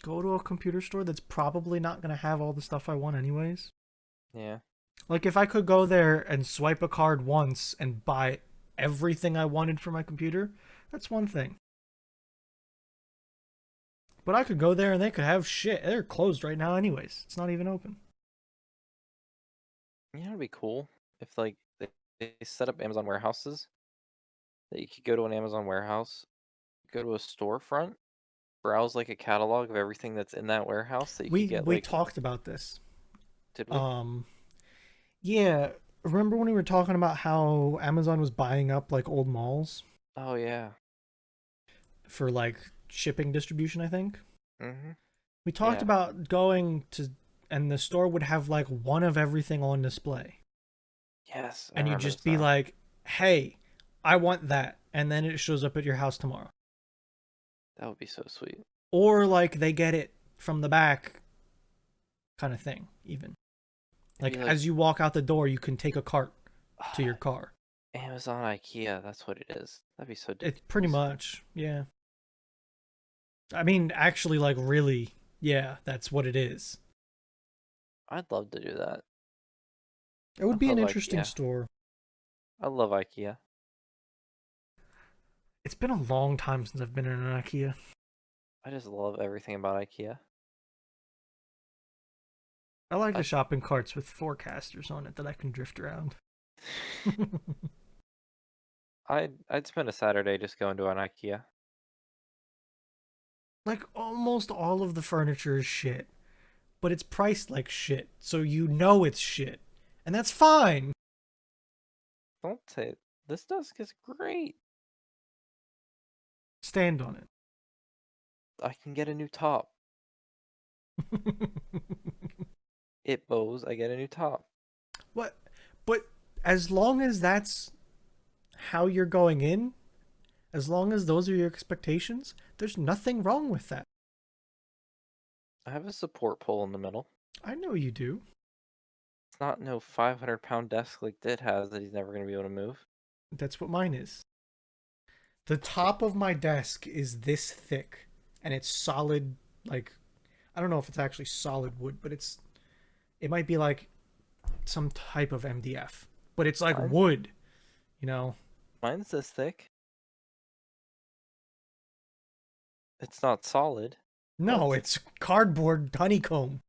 go to a computer store that's probably not gonna have all the stuff I want anyways. Yeah. Like if I could go there and swipe a card once and buy everything I wanted for my computer, that's one thing. But I could go there and they could have shit. They're closed right now anyways. It's not even open. You know, it'd be cool if like they set up Amazon warehouses that you could go to an Amazon warehouse, go to a storefront, browse like a catalog of everything that's in that warehouse that you could get We like, talked about this. did we? Um yeah, remember when we were talking about how Amazon was buying up like old malls Oh yeah. for like shipping distribution, I think? Mm-hmm. We talked Yeah. about going to, and the store would have like one of everything on display. Yes, I And you'd remember just this be now. like, hey, I want that. And then it shows up at your house tomorrow. That would be so sweet. Or like they get it from the back kind of thing, even. It'd Like be like as you walk out the door, you can take a cart to your ah, car. Amazon IKEA, that's what it is. That'd be so It's pretty sweet. much, yeah. I mean, actually, like, really, yeah, that's what it is. I'd love to do that. It I would be an love interesting IKEA. store. I love IKEA. It's been a long time since I've been in an IKEA. I just love everything about IKEA. I like the I shopping carts with forecasters on it that I can drift around. I'd spend a Saturday just going to an IKEA. Like, almost all of the furniture is shit, but it's priced like shit, so you know it's shit. And that's fine. Don't say it. This desk is great. Stand on I can get a new top. it. It bows, I get a new top. What? But as long as that's how you're going in, as long as those are your expectations, there's nothing wrong with that. I have a support pole in the middle. I know you do. It's not no 500-pound desk like Dit has that he's never going to be able to move. That's what mine is. The top of my desk is this thick, and it's solid. Like, I don't know if it's actually solid wood, but it might be like some type of MDF, but it's like Mine, wood, you know. mine's this thick. It's not solid, but No, it's cardboard honeycomb.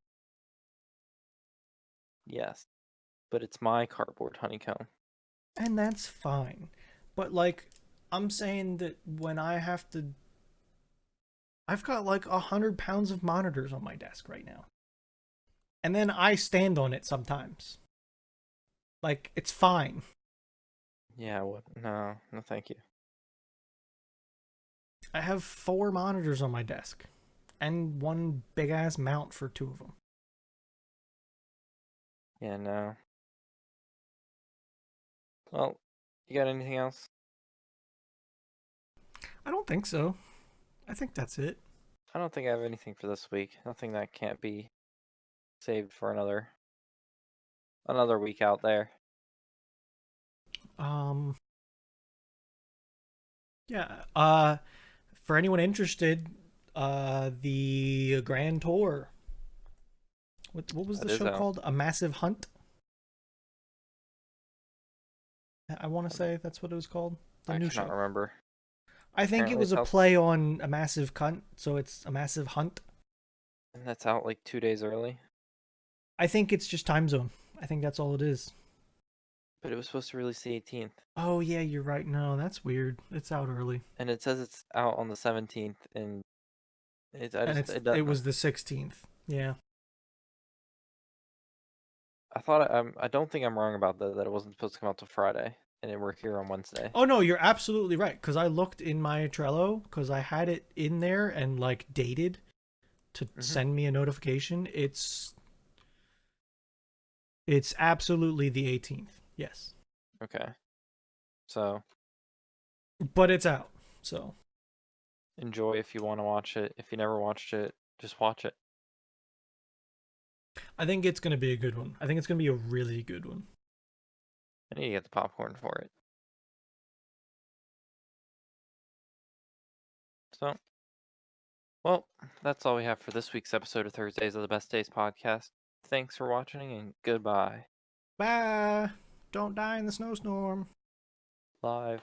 yes, but it's my cardboard honeycomb. And that's fine. But like, I'm saying that when I've got like 100 pounds of monitors on my desk right now. And then I stand on it sometimes. Like, it's fine. Yeah, what? No, no, thank you. I have 4 monitors on my desk and one big ass mount for 2 of them. Yeah, no. Well, you got anything else? I don't think so. I think that's it. I don't think I have anything for this week. Nothing that can't be saved for another week out there. Yeah. For anyone interested, the Grand Tour. What was the That is show out. called? A Massive Hunt. I want to Um, say that's what it was called. The I new cannot show. remember. I think it Apparently was it's a out, play on a massive cunt, so it's a massive hunt. and that's out like 2 days early. I think it's just time zone. I think that's all it is. But it was supposed to release the 18th, Oh yeah, you're right. No, that's weird. It's out early, and it says it's out on the 17th, and and it it doesn't. was the 16th. Yeah. I don't think I'm wrong about that. That it wasn't supposed to come out till Friday, and then we're here on Wednesday. Oh no, you're absolutely right. Because I looked in my Trello because I had it in there and like dated to Hmm. send me a notification. It's absolutely the 18th. Yes, Okay, so but it's out. So enjoy if you want to watch it. If you never watched it, just watch it. I think it's gonna be a good one. I think it's gonna be a really good one. I need to get the popcorn for it. So, well, that's all we have for this week's episode of Thursdays of the Best Days podcast. Thanks for watching, and goodbye. Bye. Don't die in the snowstorm. Live.